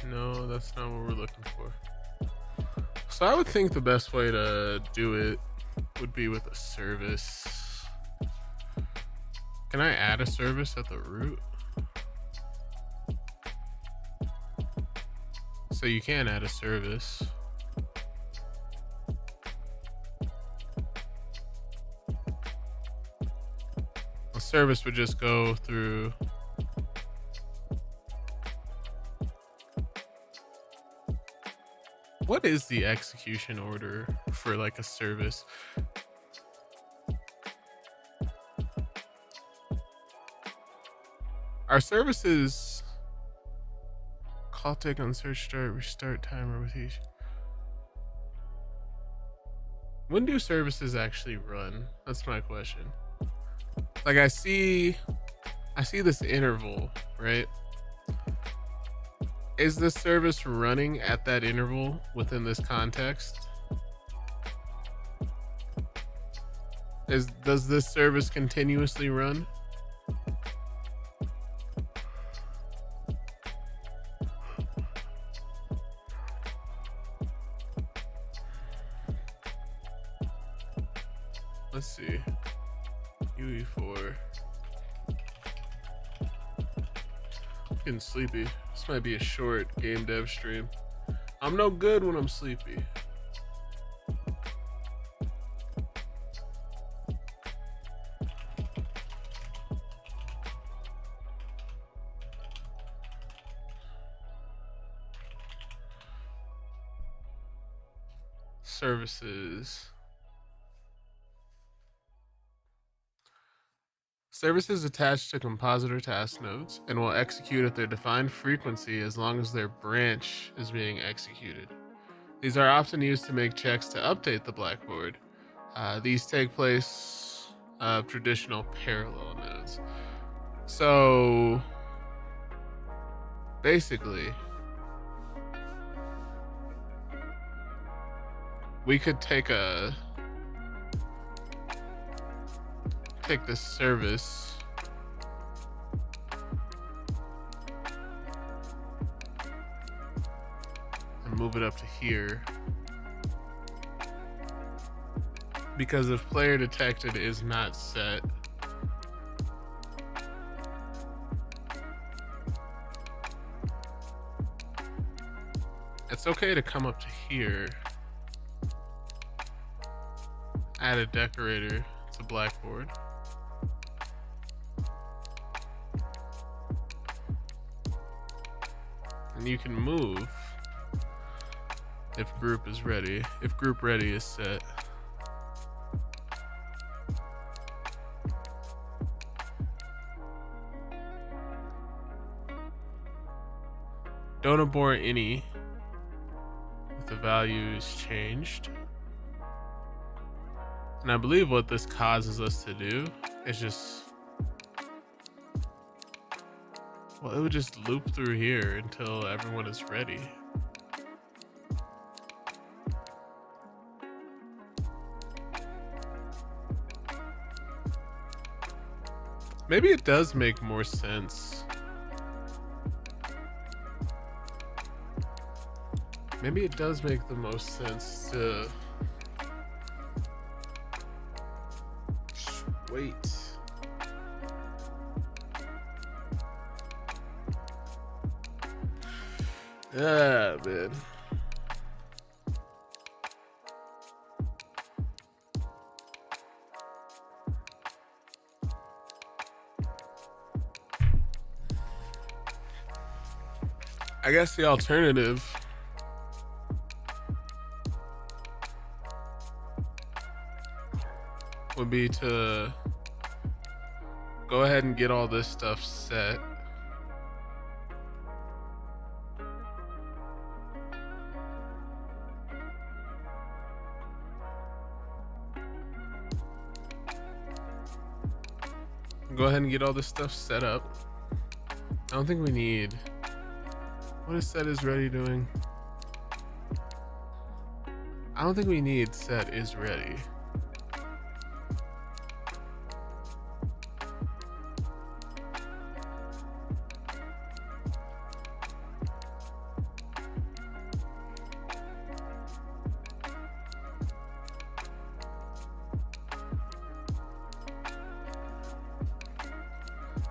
No, that's not what we're looking for. So I would think the best way to do it would be with a service. Can I add a service at the root? So you can add a service. A service would just go through what is the execution order for like a service? Our services call take on search start, restart timer with each. When do services actually run? That's my question. Like I see this interval, right? Is this service running at that interval within this context? Does this service continuously run? Let's see. UE4. Getting sleepy. This might be a short game dev stream. I'm no good when I'm sleepy. Services. Services attached to compositor task nodes and will execute at their defined frequency as long as their branch is being executed. These are often used to make checks to update the blackboard. These take place of traditional parallel nodes. So basically, we could take this service and move it up to here, because if player detected is not set, it's okay to come up to here, add a decorator to blackboard. And you can move if group is ready, if group ready is set. Don't abort any if the value is changed. And I believe what this causes us to do is just, well, it would just loop through here until everyone is ready. Maybe it does make more sense. Maybe it does make the most sense to wait Ah, man. I guess the alternative would be to go ahead and get all this stuff set. Go ahead and get all this stuff set up. I don't think we need... What is set is ready doing? I don't think we need set is ready.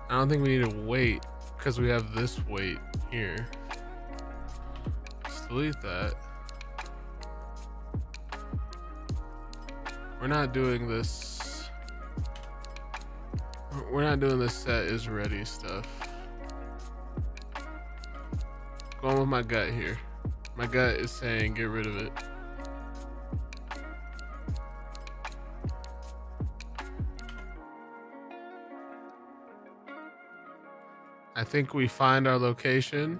I don't think we need to wait because we have this wait here. Just delete that. We're not doing this. We're not doing this set is ready stuff. Going with my gut here. My gut is saying get rid of it. I think we find our location.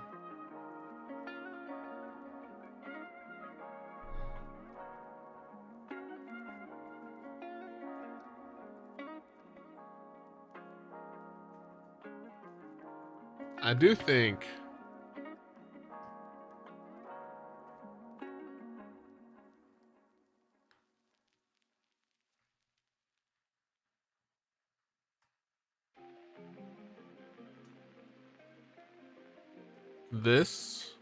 I do think this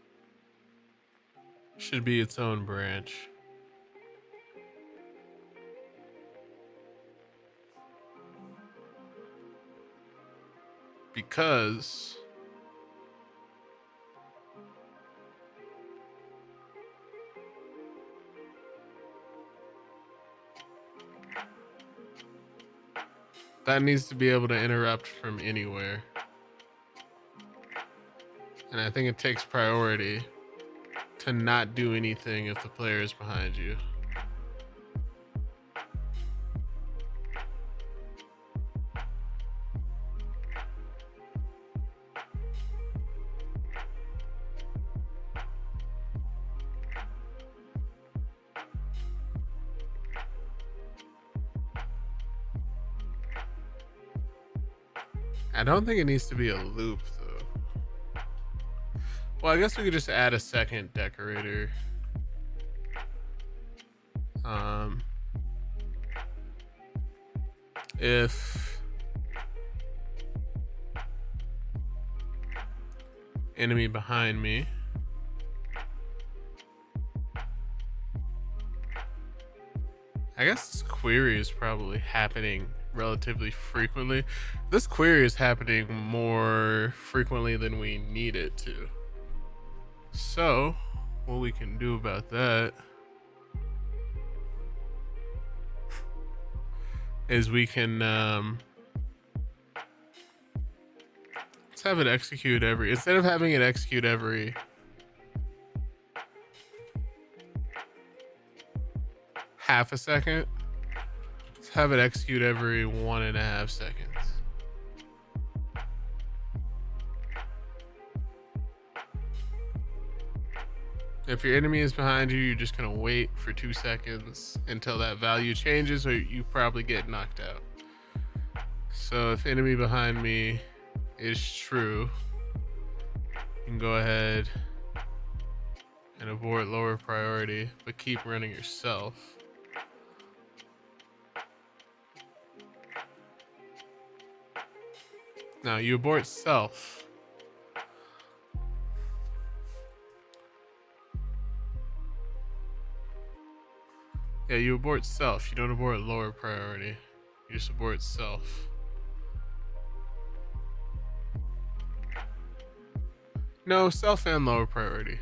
should be its own branch. Because that needs to be able to interrupt from anywhere. And I think it takes priority to not do anything if the player is behind you. I don't think it needs to be a loop though. Well, I guess we could just add a second decorator. If enemy behind me, I guess this query is probably happening relatively frequently. This query is happening more frequently than we need it to. So what we can do about that is we can let's have it execute every, instead of having it execute every half a second, let's have it execute every 1.5 seconds. If your enemy is behind you, you're just gonna wait for 2 seconds until that value changes, or you probably get knocked out. So if enemy behind me is true, you can go ahead and abort lower priority, but keep running yourself. Now you abort self. Yeah, you abort self. You don't abort lower priority. You just abort self. No, self and lower priority.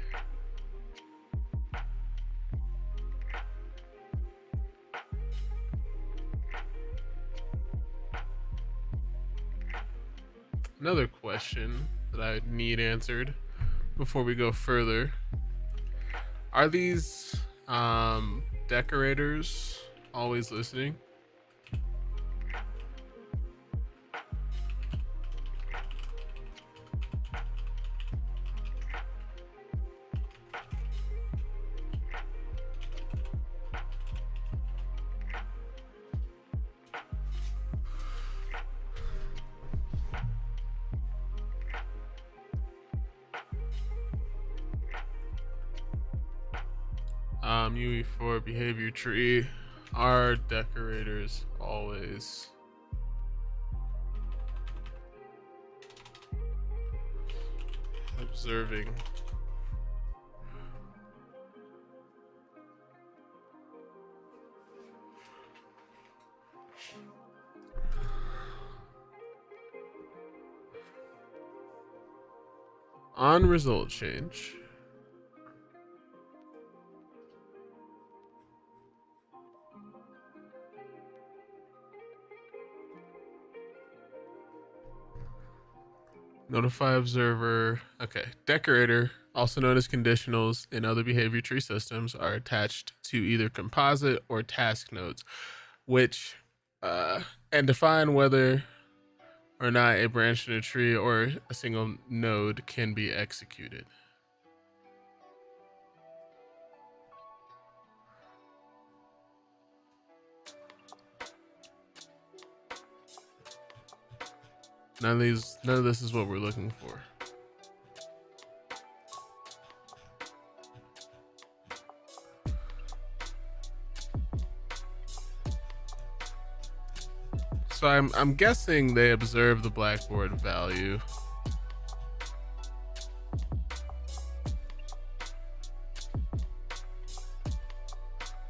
another question that I need answered before we go further. Are these decorators always listening? UE4 behavior tree. Are decorators always observing? On result change. Notify observer. Okay. Decorator, also known as conditionals in other behavior tree systems, are attached to either composite or task nodes, which and define whether or not a branch in a tree or a single node can be executed. None of this is what we're looking for. So I'm guessing they observe the Blackboard value.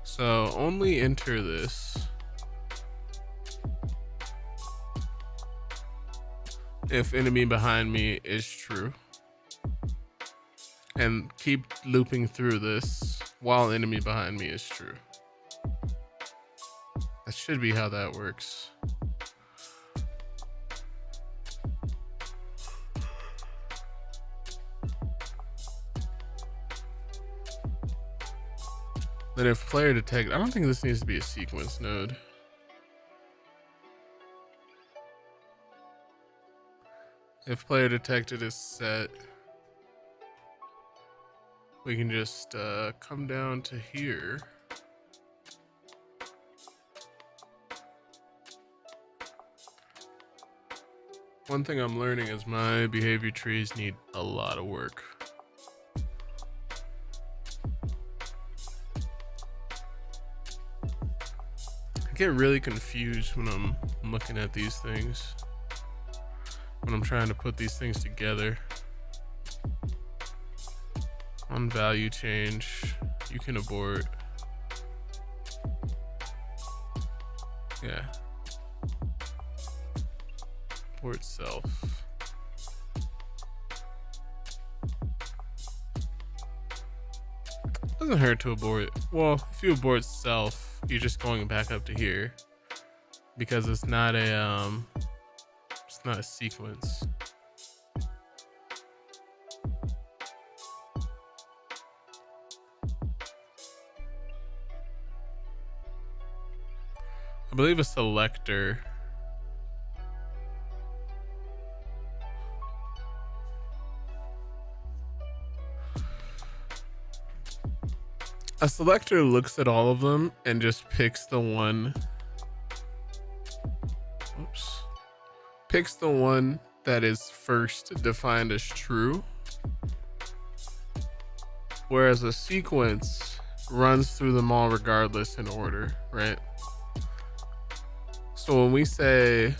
So only enter this if enemy behind me is true. And keep looping through this while enemy behind me is true. That should be how that works. Then if player detect, I don't think this needs to be a sequence node. If player detected is set, we can just come down to here. One thing I'm learning is my behavior trees need a lot of work. I get really confused when I'm looking at these things, when I'm trying to put these things together. On value change, you can abort. Yeah. Abort self. Doesn't hurt to abort. Well, if you abort self, you're just going back up to here because it's not a sequence. I believe a selector looks at all of them and just picks the one. Oops. Picks the one that is first defined as true. Whereas a sequence runs through them all regardless in order, right? So when we say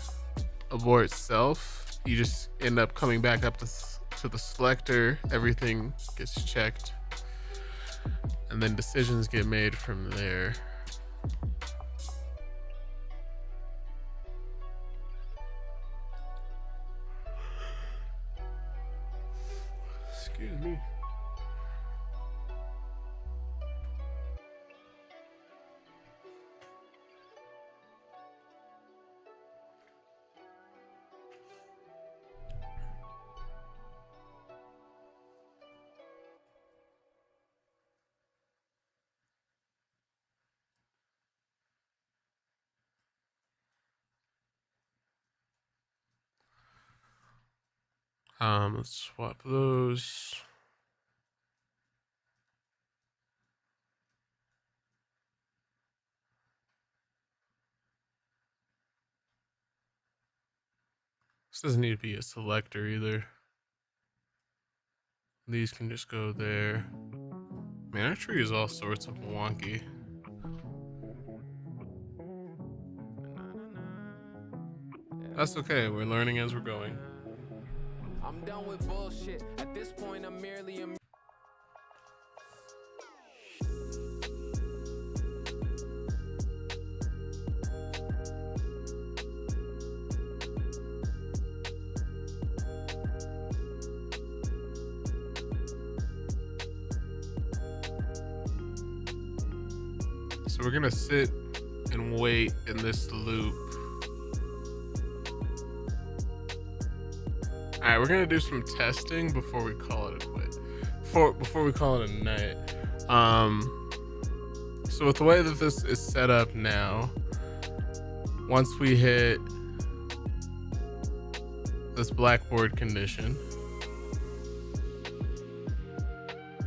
abort self, you just end up coming back up to the selector, everything gets checked, and then decisions get made from there. Excuse me. Let's swap those. This doesn't need to be a selector either. These can just go there. Man, our tree is all sorts of wonky. That's okay, we're learning as we're going. I'm done with bullshit. At this point, I'm merely a So we're gonna sit and wait in this loop. All right, we're gonna do some testing before we call it a quit. Before we call it a night. So with the way that this is set up now, once we hit this blackboard condition,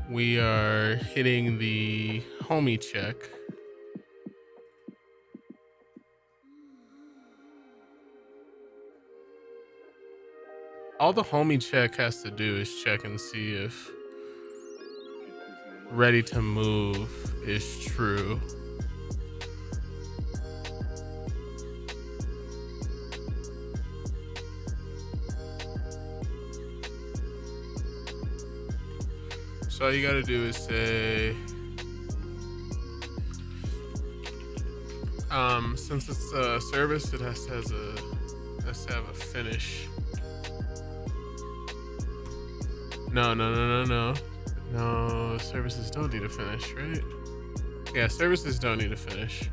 we are hitting the homie check. All the homie check has to do is check and see if ready to move is true. So all you gotta do is say, since it's a service, it has to have a finish. No, services don't need a finish, right? Yeah, services don't need a finish.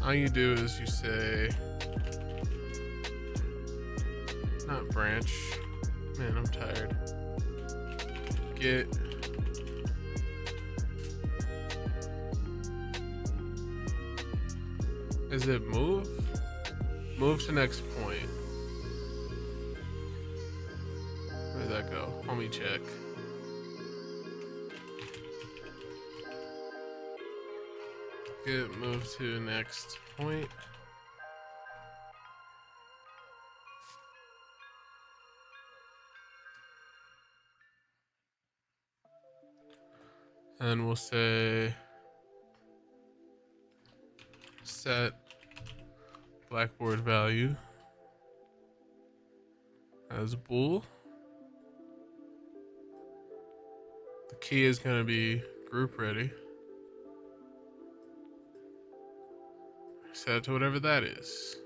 All you do is you say, not branch. Man, I'm tired. Get is it move? Move to next point. Where'd that go? Homie check. Get move to next point. And we'll say set blackboard value as bool. The key is going to be group ready. Set it to whatever that is.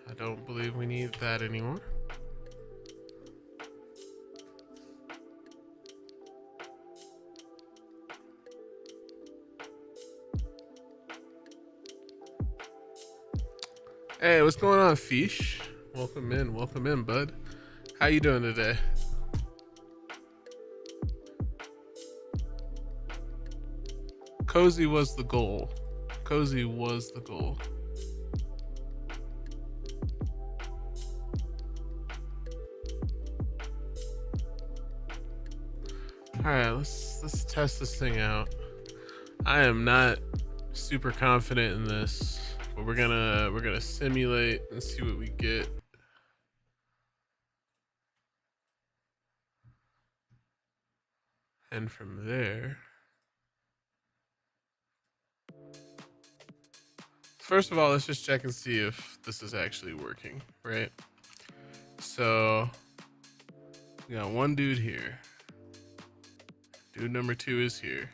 I don't believe we need that anymore. Hey, what's going on, Fish? Welcome in, bud. How you doing today? Cozy was the goal. Cozy was the goal. All right, let's test this thing out. I am not super confident in this, but we're gonna simulate and see what we get. And from there, first of all, let's just check and see if this is actually working, right? So we got one dude here. Dude number 2 is here.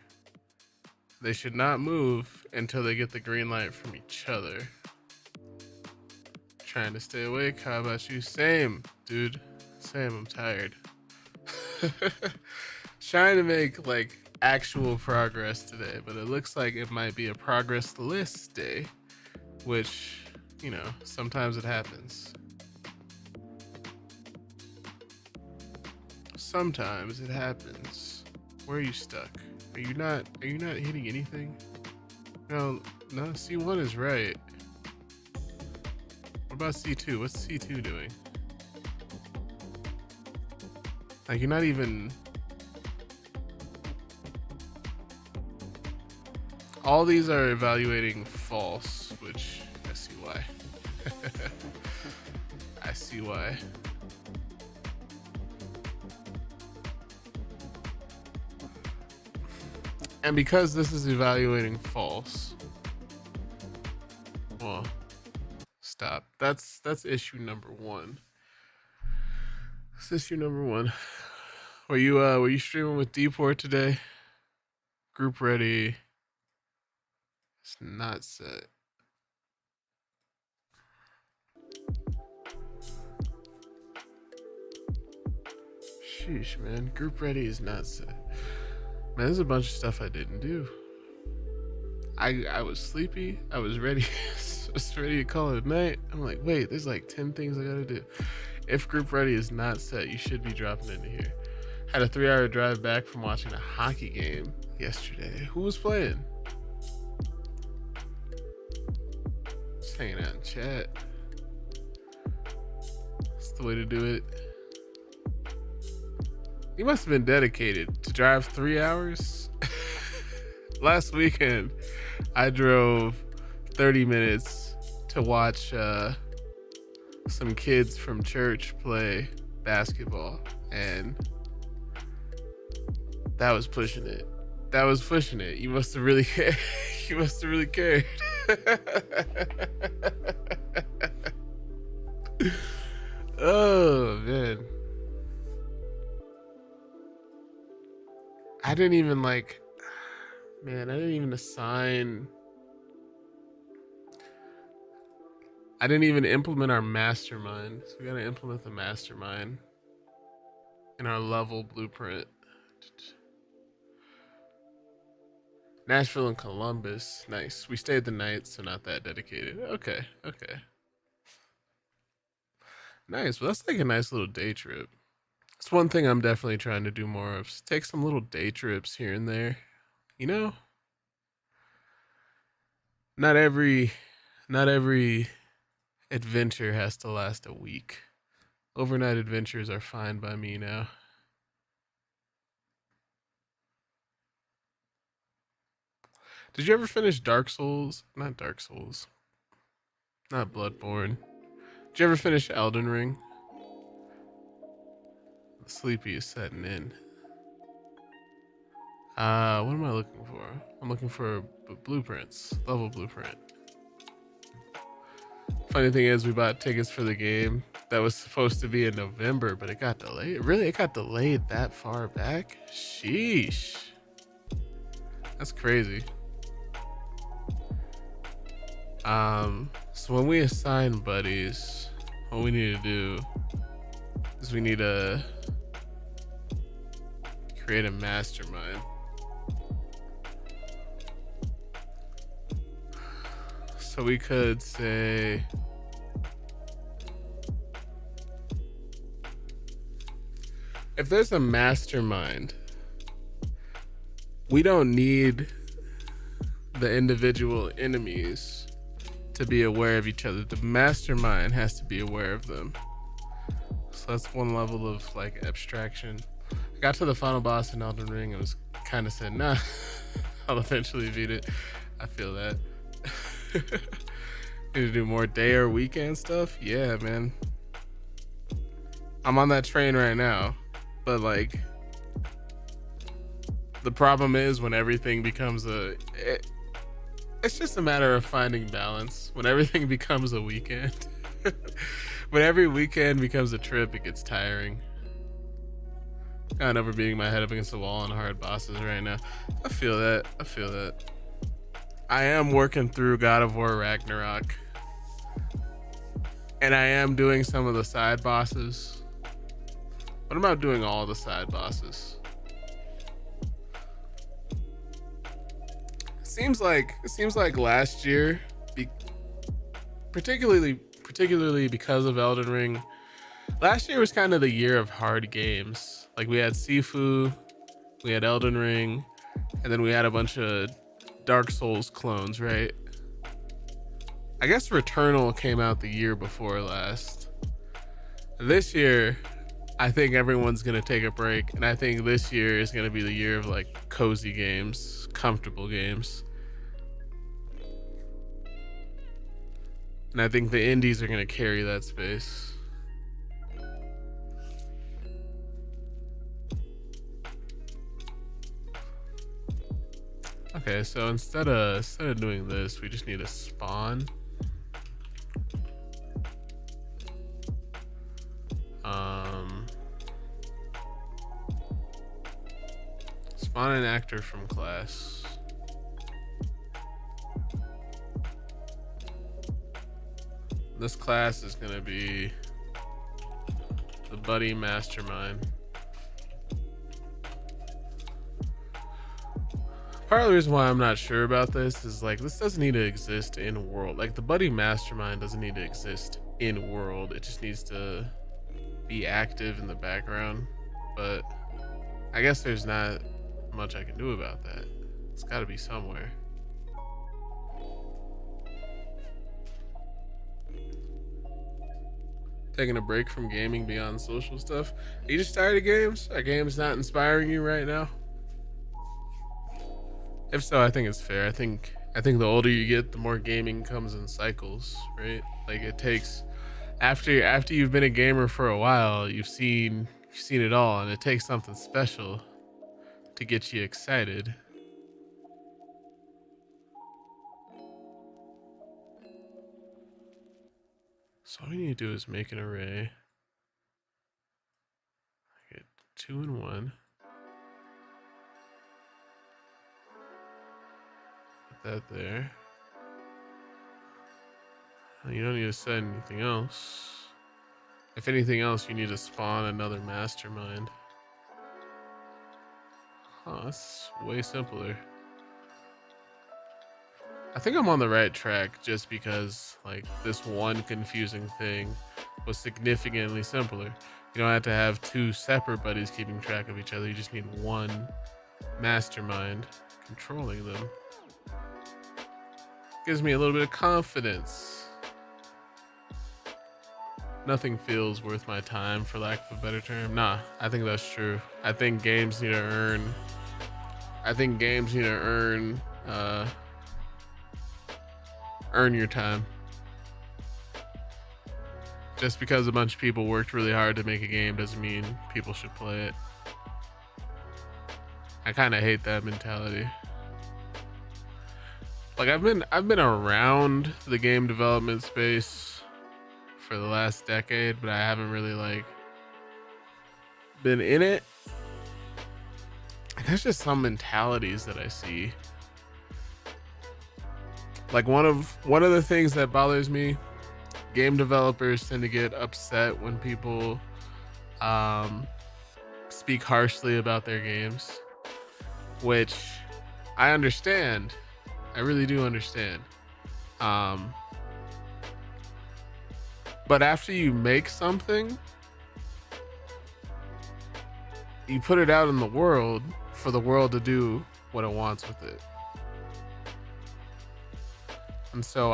They should not move until they get the green light from each other. Trying to stay awake. How about you? Same, dude. Same, I'm tired. Trying to make like actual progress today, but it looks like it might be a progress list day, which, you know, sometimes it happens. Sometimes it happens. Where are you stuck? Are you not hitting anything? No, C1 is right. What about C2? What's C2 doing? Like, you're not even... All these are evaluating false, which I see why. I see why. And because this is evaluating false, well, stop. That's issue number one. That's issue number one. Were you streaming with D-Port today? Group ready. It's not set. Sheesh, man. Group ready is not set. Man, there's a bunch of stuff I didn't do. I was sleepy. I was ready. I was ready to call it a night. I'm like, wait, there's like 10 things I gotta do. If group ready is not set, you should be dropping into here. Had a 3-hour drive back from watching a hockey game yesterday. Who was playing? Just hanging out in chat. That's the way to do it. You must have been dedicated to drive 3 hours. Last weekend, I drove 30 minutes to watch some kids from church play basketball, and that was pushing it. That was pushing it. You must have really cared. You must have really cared. Oh, man. I didn't even I didn't even implement our mastermind. So we gotta implement the mastermind in our level blueprint. Nashville and Columbus. Nice. We stayed the night, so not that dedicated. Okay. Nice. Well, that's like a nice little day trip. It's one thing I'm definitely trying to do more of. Just take some little day trips here and there. You know? Not every adventure has to last a week. Overnight adventures are fine by me now. Did you ever finish Dark Souls? Not Dark Souls. Not Bloodborne. Did you ever finish Elden Ring? The sleepy is setting in. What am I looking for? I'm looking for blueprints. Level blueprint. Funny thing is, we bought tickets for the game that was supposed to be in November, but it got delayed. Really? It got delayed that far back? Sheesh. That's crazy. So when we assign buddies, what we need to do is we need to create a mastermind. So we could say, if there's a mastermind, we don't need the individual enemies to be aware of each other. The mastermind has to be aware of them. So that's one level of like abstraction. I got to the final boss in Elden Ring and was kind of said, nah, I'll eventually beat it. I feel that. Need to do more day or weekend stuff? Yeah, man. I'm on that train right now. But like, the problem is when everything becomes it's just a matter of finding balance. When everything becomes a weekend. When every weekend becomes a trip, it gets tiring. Kind of over beating my head up against the wall on hard bosses right now. I feel that. I am working through God of War Ragnarok. And I am doing some of the side bosses. But I'm not doing all the side bosses. It seems like last year, particularly because of Elden Ring, last year was kind of the year of hard games. Like we had Sifu, we had Elden Ring, And then we had a bunch of Dark Souls clones, right? I guess Returnal came out the year before last. This year, I think everyone's gonna take a break, and I think this year is gonna be the year of like cozy games, comfortable games. And I think the indies are gonna carry that space. Okay, so instead of doing this, we just need to spawn. Spawn an actor from class. This class is gonna be the buddy mastermind. Part of the reason why I'm not sure about this is like this doesn't need to exist in world. Like the buddy mastermind doesn't need to exist in world. It just needs to be active in the background. But I guess there's not much I can do about that. It's got to be somewhere. Taking a break from gaming beyond social stuff. Are you just tired of games? Are games not inspiring you right now? If so, I think it's fair. I think the older you get, the more gaming comes in cycles, right? Like it takes after you've been a gamer for a while, you've seen it all, and it takes something special to get you excited. So all we need to do is make an array. I get 2 and 1. Put that there. You don't need to set anything else. If anything else, you need to spawn another mastermind. Oh, that's way simpler. I think I'm on the right track just because like this one confusing thing was significantly simpler. You don't have to have 2 separate buddies keeping track of each other. You just need one mastermind controlling them. Gives me a little bit of confidence. Nothing feels worth my time, for lack of a better term. Nah, I think that's true. I think games need to earn. Earn your time. Just because a bunch of people worked really hard to make a game doesn't mean people should play it. I kind of hate that mentality. Like I've been around the game development space for the last decade, but I haven't really like been in it. And there's just some mentalities that I see. Like one of the things that bothers me, game developers tend to get upset when people speak harshly about their games, which I understand. I really do understand. But after you make something, you put it out in the world for the world to do what it wants with it. And so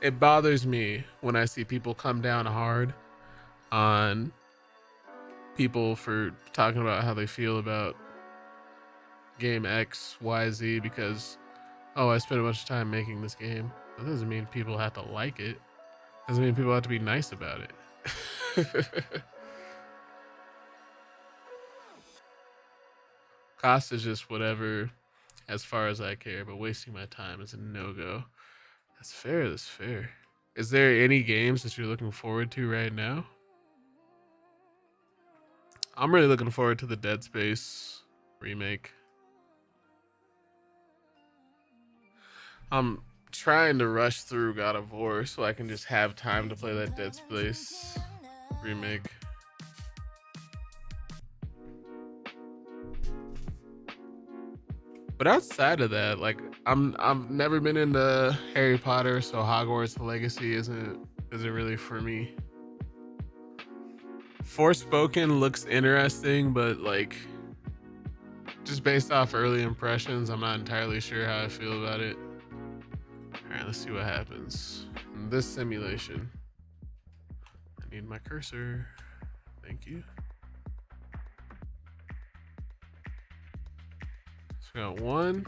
it bothers me when I see people come down hard on people for talking about how they feel about game X, Y, Z because, oh, I spent a bunch of time making this game. That doesn't mean people have to like it. Doesn't mean people have to be nice about it. Cost is just whatever as far as I care, but wasting my time is a no-go. That's fair, that's fair. Is there any games that you're looking forward to right now? I'm really looking forward to the Dead Space remake. I'm trying to rush through God of War so I can just have time to play that Dead Space remake. But outside of that, like I've never been into Harry Potter, so Hogwarts Legacy isn't really for me. Forspoken looks interesting, but like Just based off early impressions, I'm not entirely sure how I feel about it. All right, let's see what happens in this simulation. I need my cursor. Thank you. So we got 1,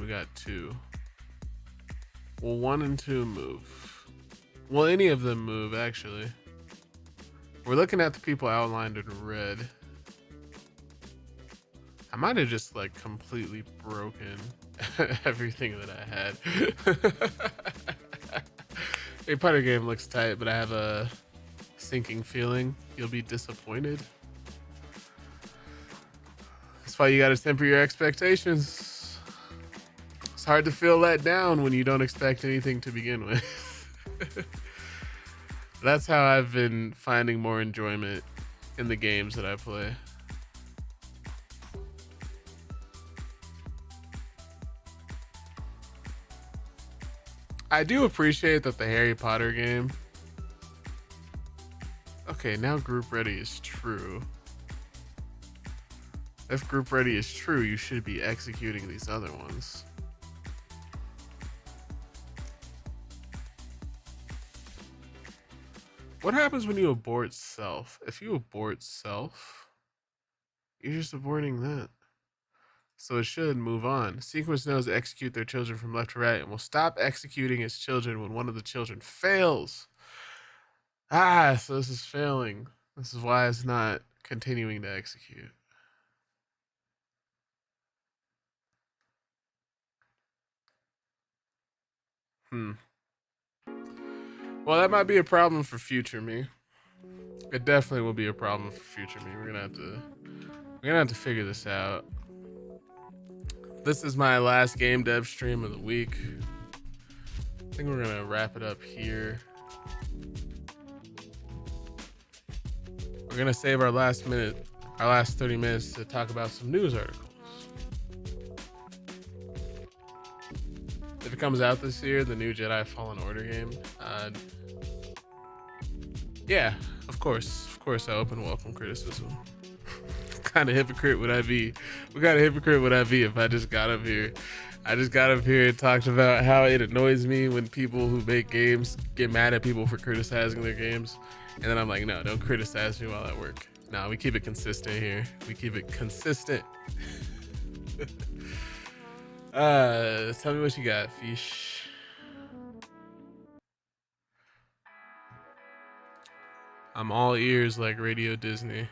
we got 2. Well, 1 and 2 move. Well, any of them move, actually. We're looking at the people outlined in red. I might have just like completely broken everything that I had. A part of the game looks tight, but I have a sinking feeling you'll be disappointed. That's why you gotta temper your expectations. It's hard to feel let down when you don't expect anything to begin with. That's how I've been finding more enjoyment in the games that I play. I do appreciate that the Harry Potter game. Okay, now group ready is true. If group ready is true, you should be executing these other ones. What happens when you abort self? If you abort self, you're just aborting that. So it should move on. Sequence knows to execute their children from left to right and will stop executing its children when one of the children fails. Ah, so this is failing. This is why it's not continuing to execute. Well, that might be a problem for future me. It definitely will be a problem for future me. We're gonna have to figure this out. This is my last game dev stream of the week. I think we're gonna wrap it up here. We're gonna save our last 30 minutes to talk about some news articles. If it comes out this year, the new Jedi Fallen Order game. Yeah, of course I open welcome criticism. What kind of hypocrite would I be? What kind of hypocrite would I be if I just got up here? I just got up here and talked about how it annoys me when people who make games get mad at people for criticizing their games. And then I'm like, no, don't criticize me while I work. No, we keep it consistent here. We keep it consistent. Tell me what you got, Fish. I'm all ears like Radio Disney.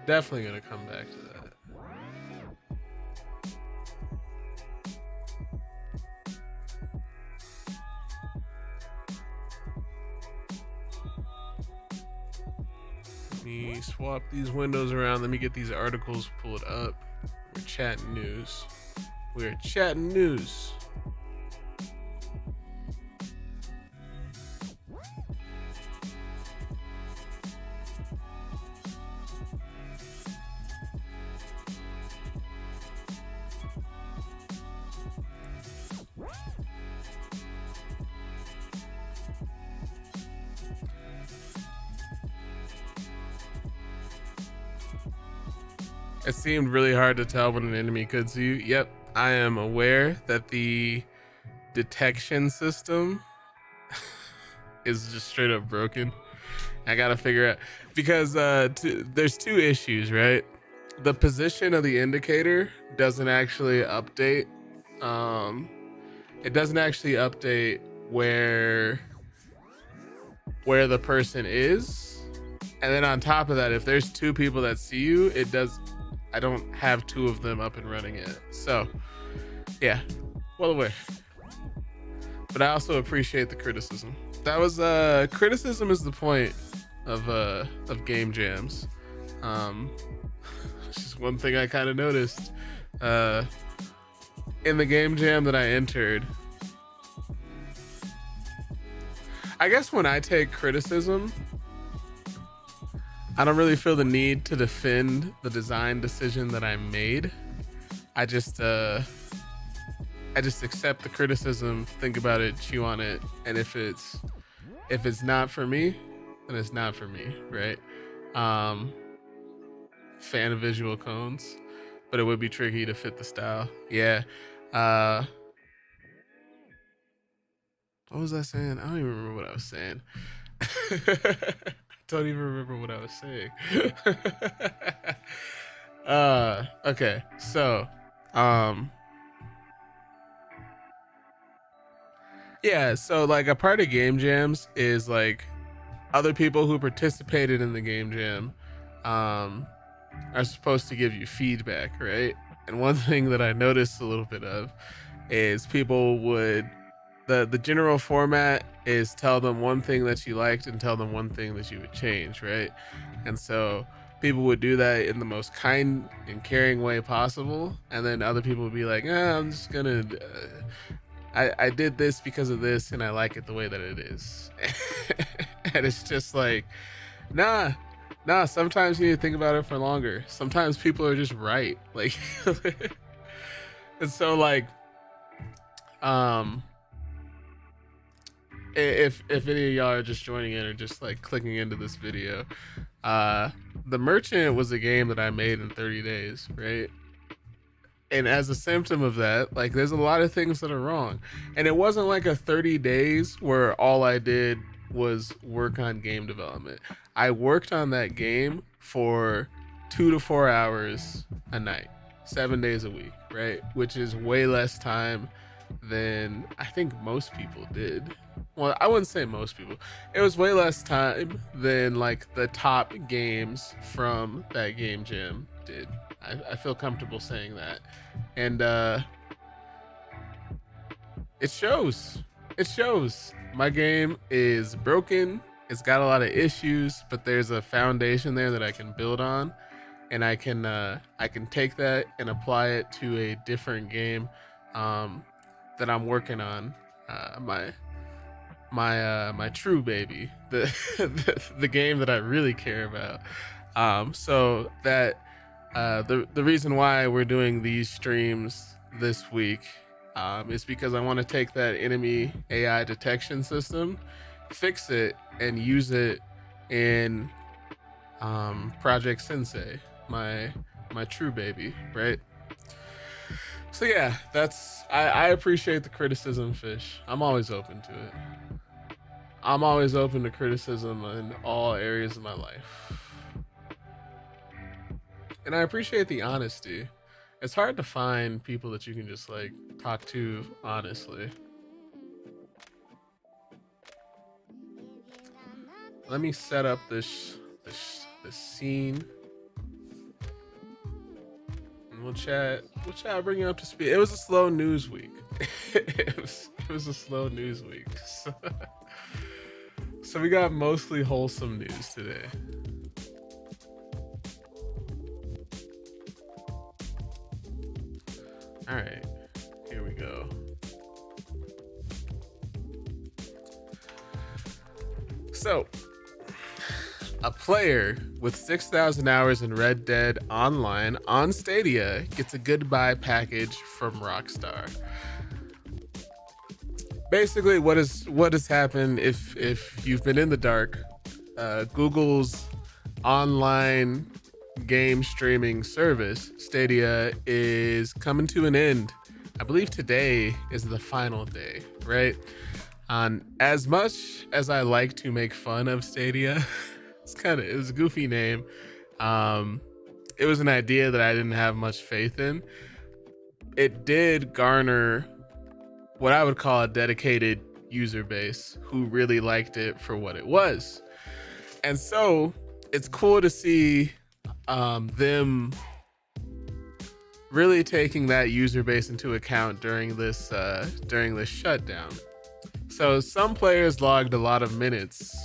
Definitely gonna come back to that. Let me swap these windows around. Let me get these articles pulled up. We're chatting news. We're chatting news. It seemed really hard to tell when an enemy could see you. Yep, I am aware that the detection system is just straight up broken. I gotta figure out, because there's two issues, right? The position of the indicator doesn't actually update. It doesn't actually update where the person is. And then on top of that, if there's two people that see you, it does. I don't have two of them up and running yet. So yeah, well aware. But I also appreciate the criticism. That was criticism is the point of game jams. It's just one thing I kind of noticed in the game jam that I entered. I guess when I take criticism, I don't really feel the need to defend the design decision that I made. I just accept the criticism, think about it, chew on it, and if it's not for me, then it's not for me, right? fan of visual cones, but it would be tricky to fit the style. Yeah. What was I saying? I don't even remember what I was saying. Don't even remember what I was saying. Okay. So, yeah, so like a part of game jams is like other people who participated in the game jam um are supposed to give you feedback, right? And one thing that I noticed a little bit of is people would the general format is tell them one thing that you liked and tell them one thing that you would change, right? And so people would do that in the most kind and caring way possible, and then other people would be like, I'm just gonna I did this because of this and I like it the way that it is. And it's just like, nah, sometimes you need to think about it for longer. Sometimes people are just right. Like and so like if any of y'all are just joining in or just like clicking into this video, The Merchant was a game that I made in 30 days, right? And as a symptom of that, like there's a lot of things that are wrong. And it wasn't like a 30 days where all I did was work on game development. I worked on that game for 2 to 4 hours a night, 7 days a week, right? Which is way less time than I think most people did. Well, I wouldn't say most people. It was way less time than like the top games from that game jam did. I feel comfortable saying that. And it shows. It shows. My game is broken. It's got a lot of issues, but there's a foundation there that I can build on, and I can take that and apply it to a different game that I'm working on. My true baby, the game that I really care about. So that the reason why we're doing these streams this week is because I want to take that enemy AI detection system, fix it, and use it in Project Sensei, my true baby, right? So yeah, I appreciate the criticism, Fish. I'm always open to it. I'm always open to criticism in all areas of my life. And I appreciate the honesty. It's hard to find people that you can just like talk to honestly. Let me set up this scene. And we'll chat, bring you up to speed. It was a slow news week. it was a slow news week. So we got mostly wholesome news today. All right, here we go. So, a player with 6,000 hours in Red Dead Online on Stadia gets a goodbye package from Rockstar. Basically, what has happened, if you've been in the dark, Google's online game streaming service, Stadia, is coming to an end. I believe today is the final day, right? As much as I like to make fun of Stadia, it was a goofy name. It was an idea that I didn't have much faith in. It did garner what I would call a dedicated user base who really liked it for what it was. And so it's cool to see them really taking that user base into account during this shutdown. So some players logged a lot of minutes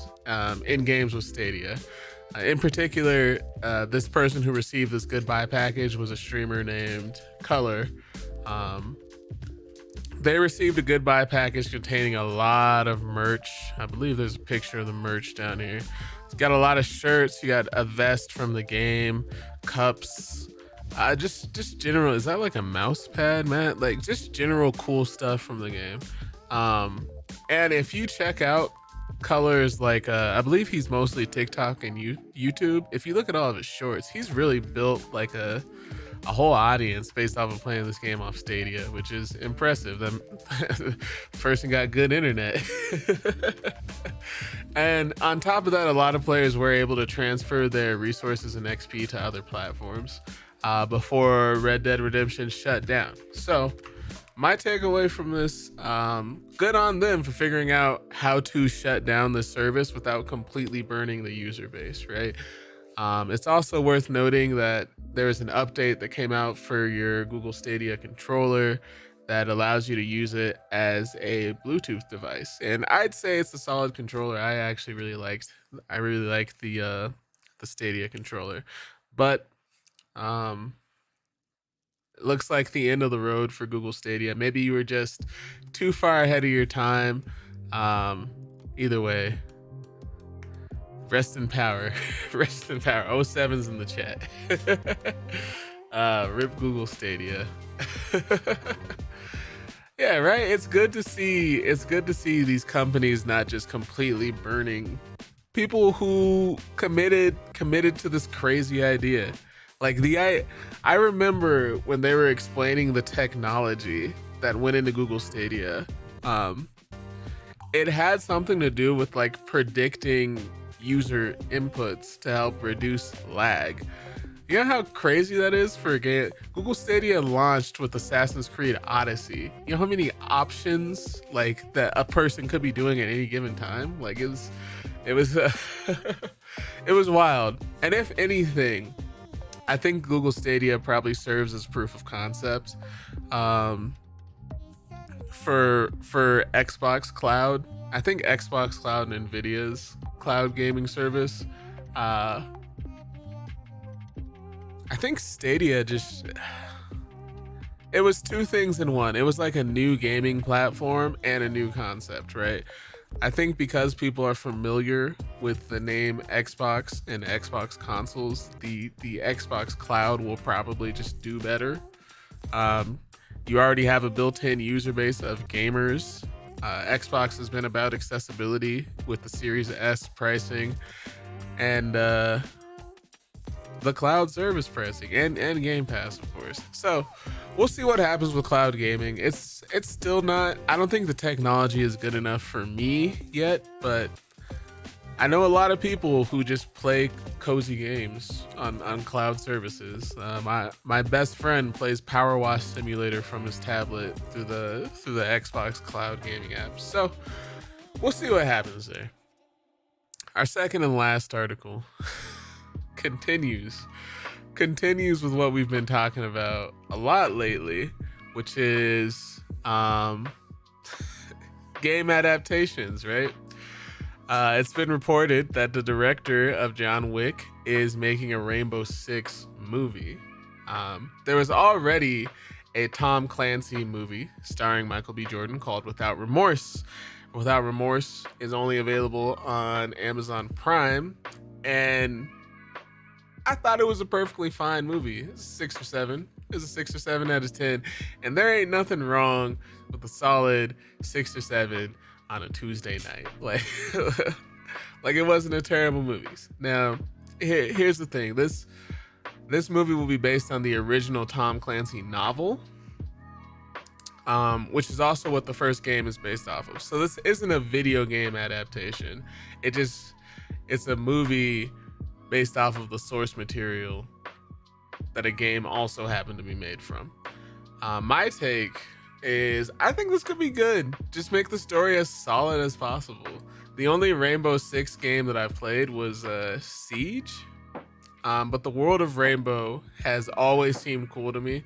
in games with Stadia. In particular, this person who received this goodbye package was a streamer named Color. They received a goodbye package containing a lot of merch. I believe there's a picture of the merch down here. It's got a lot of shirts. You got a vest from the game, cups, just general. Is that like a mouse pad, Matt? Like just general cool stuff from the game. And if you check out colors like I believe he's mostly TikTok and YouTube. If you look at all of his shorts, he's really built like a whole audience based off of playing this game off Stadia, which is impressive. The person got good internet. And on top of that, a lot of players were able to transfer their resources and XP to other platforms before Red Dead Redemption shut down. So my takeaway from this, good on them for figuring out how to shut down the service without completely burning the user base, right? It's also worth noting that there's an update that came out for your Google Stadia controller that allows you to use it as a Bluetooth device. And I'd say it's a solid controller. I really liked the Stadia controller. But it looks like the end of the road for Google Stadia. Maybe you were just too far ahead of your time. Either way, rest in power. Rest in power. 07's in the chat. Rip Google Stadia. Yeah, right. It's good to see these companies not just completely burning people who committed to this crazy idea. Like I remember when they were explaining the technology that went into Google Stadia. It had something to do with like predicting user inputs to help reduce lag. You know how crazy that is for a game? Google Stadia launched with Assassin's Creed Odyssey. You know how many options like that a person could be doing at any given time? Like it was it was wild. And if anything, I think Google Stadia probably serves as proof of concept for Xbox Cloud. I think Xbox Cloud and Nvidia's cloud gaming service. I think Stadia it was two things in one. It was like a new gaming platform and a new concept, right? I think because people are familiar with the name Xbox and Xbox consoles, the Xbox Cloud will probably just do better. You already have a built-in user base of gamers. Xbox has been about accessibility with the Series S pricing and the cloud service pricing and Game Pass, of course. So we'll see what happens with cloud gaming. It's still not, I don't think the technology is good enough for me yet, but I know a lot of people who just play cozy games on cloud services. My best friend plays Power Wash Simulator from his tablet through the Xbox Cloud gaming app. So we'll see what happens there. Our second and last article continues with what we've been talking about a lot lately, which is game adaptations, right? It's been reported that the director of John Wick is making a Rainbow Six movie. There was already a Tom Clancy movie starring Michael B. Jordan called Without Remorse. Without Remorse is only available on Amazon Prime, and I thought it was a perfectly fine movie. It's a 6 or 7. It's a 6 or 7 out of 10. And there ain't nothing wrong with a solid 6 or 7 on a Tuesday night. Like it wasn't a terrible movie. Now, here's the thing. This movie will be based on the original Tom Clancy novel, which is also what the first game is based off of. So this isn't a video game adaptation. It's a movie based off of the source material that a game also happened to be made from. My take is I think this could be good. Just make the story as solid as possible. The only Rainbow Six game that I've played was Siege, but the world of Rainbow has always seemed cool to me,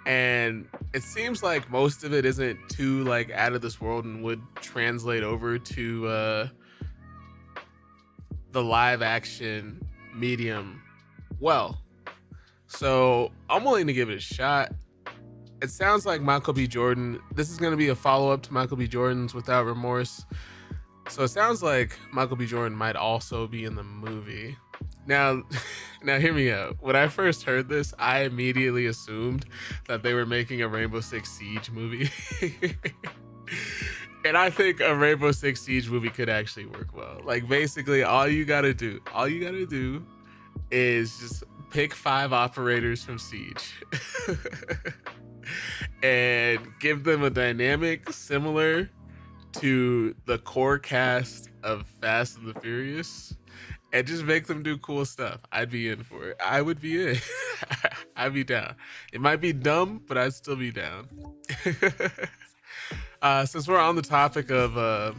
and it seems like most of it isn't too like out of this world and would translate over to the live action medium well. So I'm willing to give it a shot. It sounds like Michael B. Jordan, this is going to be a follow-up to Michael B. Jordan's Without Remorse. So it sounds like Michael B. Jordan might also be in the movie. Now hear me out. When I first heard this, I immediately assumed that they were making a Rainbow Six Siege movie. And I think a Rainbow Six Siege movie could actually work well. Like basically all you gotta do is just pick 5 operators from Siege and give them a dynamic similar to the core cast of Fast and the Furious and just make them do cool stuff. I'd be in for it. I would be in. I'd be down. It might be dumb, but I'd still be down. Since we're on the topic of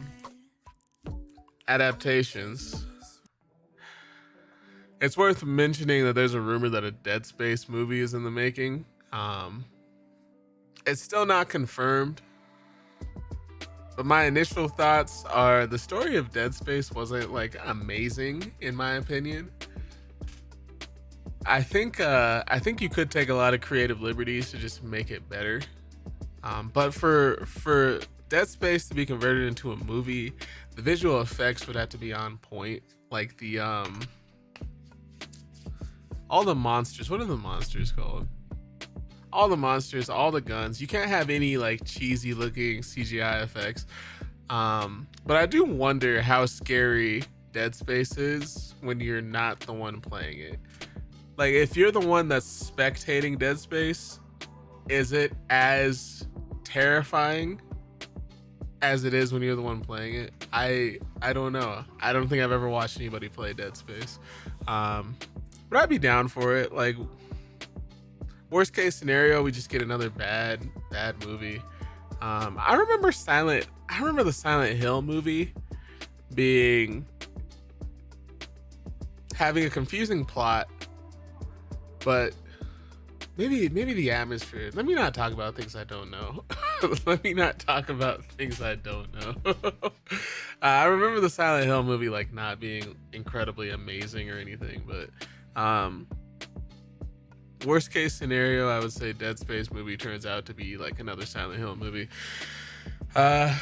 adaptations, it's worth mentioning that there's a rumor that a Dead Space movie is in the making. It's still not confirmed, but my initial thoughts are the story of Dead Space wasn't like amazing in my opinion. I think you could take a lot of creative liberties to just make it better. But for Dead Space to be converted into a movie, the visual effects would have to be on point. Like the all the monsters. What are the monsters called? All the monsters, all the guns. You can't have any like cheesy looking CGI effects. But I do wonder how scary Dead Space is when you're not the one playing it. Like if you're the one that's spectating Dead Space, is it as terrifying as it is when you're the one playing it? I don't know. I don't think I've ever watched anybody play Dead Space. But I'd be down for it. Like worst case scenario, we just get another bad movie. I remember the Silent Hill movie having a confusing plot, but maybe the atmosphere. Let me not talk about things I don't know. Let me not talk about things I don't know. I remember the Silent Hill movie like not being incredibly amazing or anything, but worst case scenario, I would say Dead Space movie turns out to be like another Silent Hill movie. Yeah.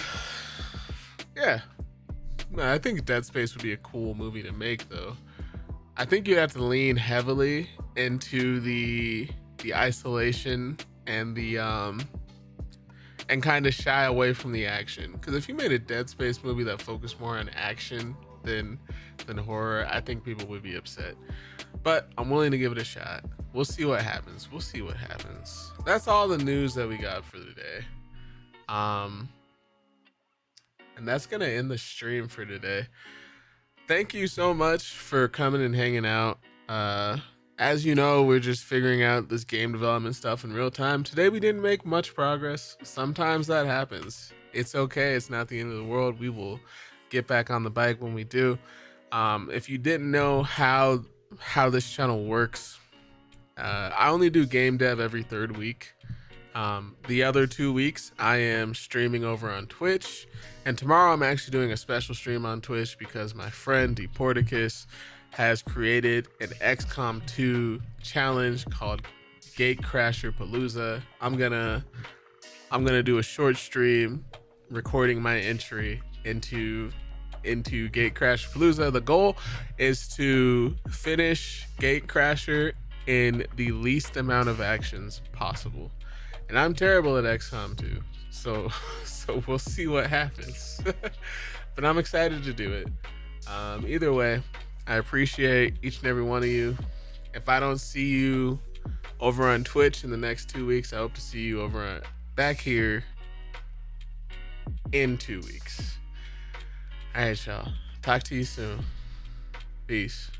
No, I think Dead Space would be a cool movie to make though. I think you'd have to lean heavily into the isolation and the and kind of shy away from the action. Because if you made a Dead Space movie that focused more on action than horror, I think people would be upset. But I'm willing to give it a shot. We'll see what happens. That's all the news that we got for today. And that's gonna end the stream for today. Thank you so much for coming and hanging out. As you know, we're just figuring out this game development stuff in real time. Today we didn't make much progress. Sometimes that happens. It's okay. It's not the end of the world. We will get back on the bike when we do. If you didn't know how this channel works, I only do game dev every third week. The other 2 weeks I am streaming over on Twitch, and tomorrow I'm actually doing a special stream on Twitch because my friend Deporticus has created an XCOM 2 challenge called Gatecrasher Palooza. I'm gonna do a short stream recording my entry into Gatecrasher Palooza. The goal is to finish Gatecrasher in the least amount of actions possible. And I'm terrible at XCOM 2, so we'll see what happens. But I'm excited to do it. Either way, I appreciate each and every one of you. If I don't see you over on Twitch in the next 2 weeks, I hope to see you back here in 2 weeks. All right, y'all. Talk to you soon. Peace.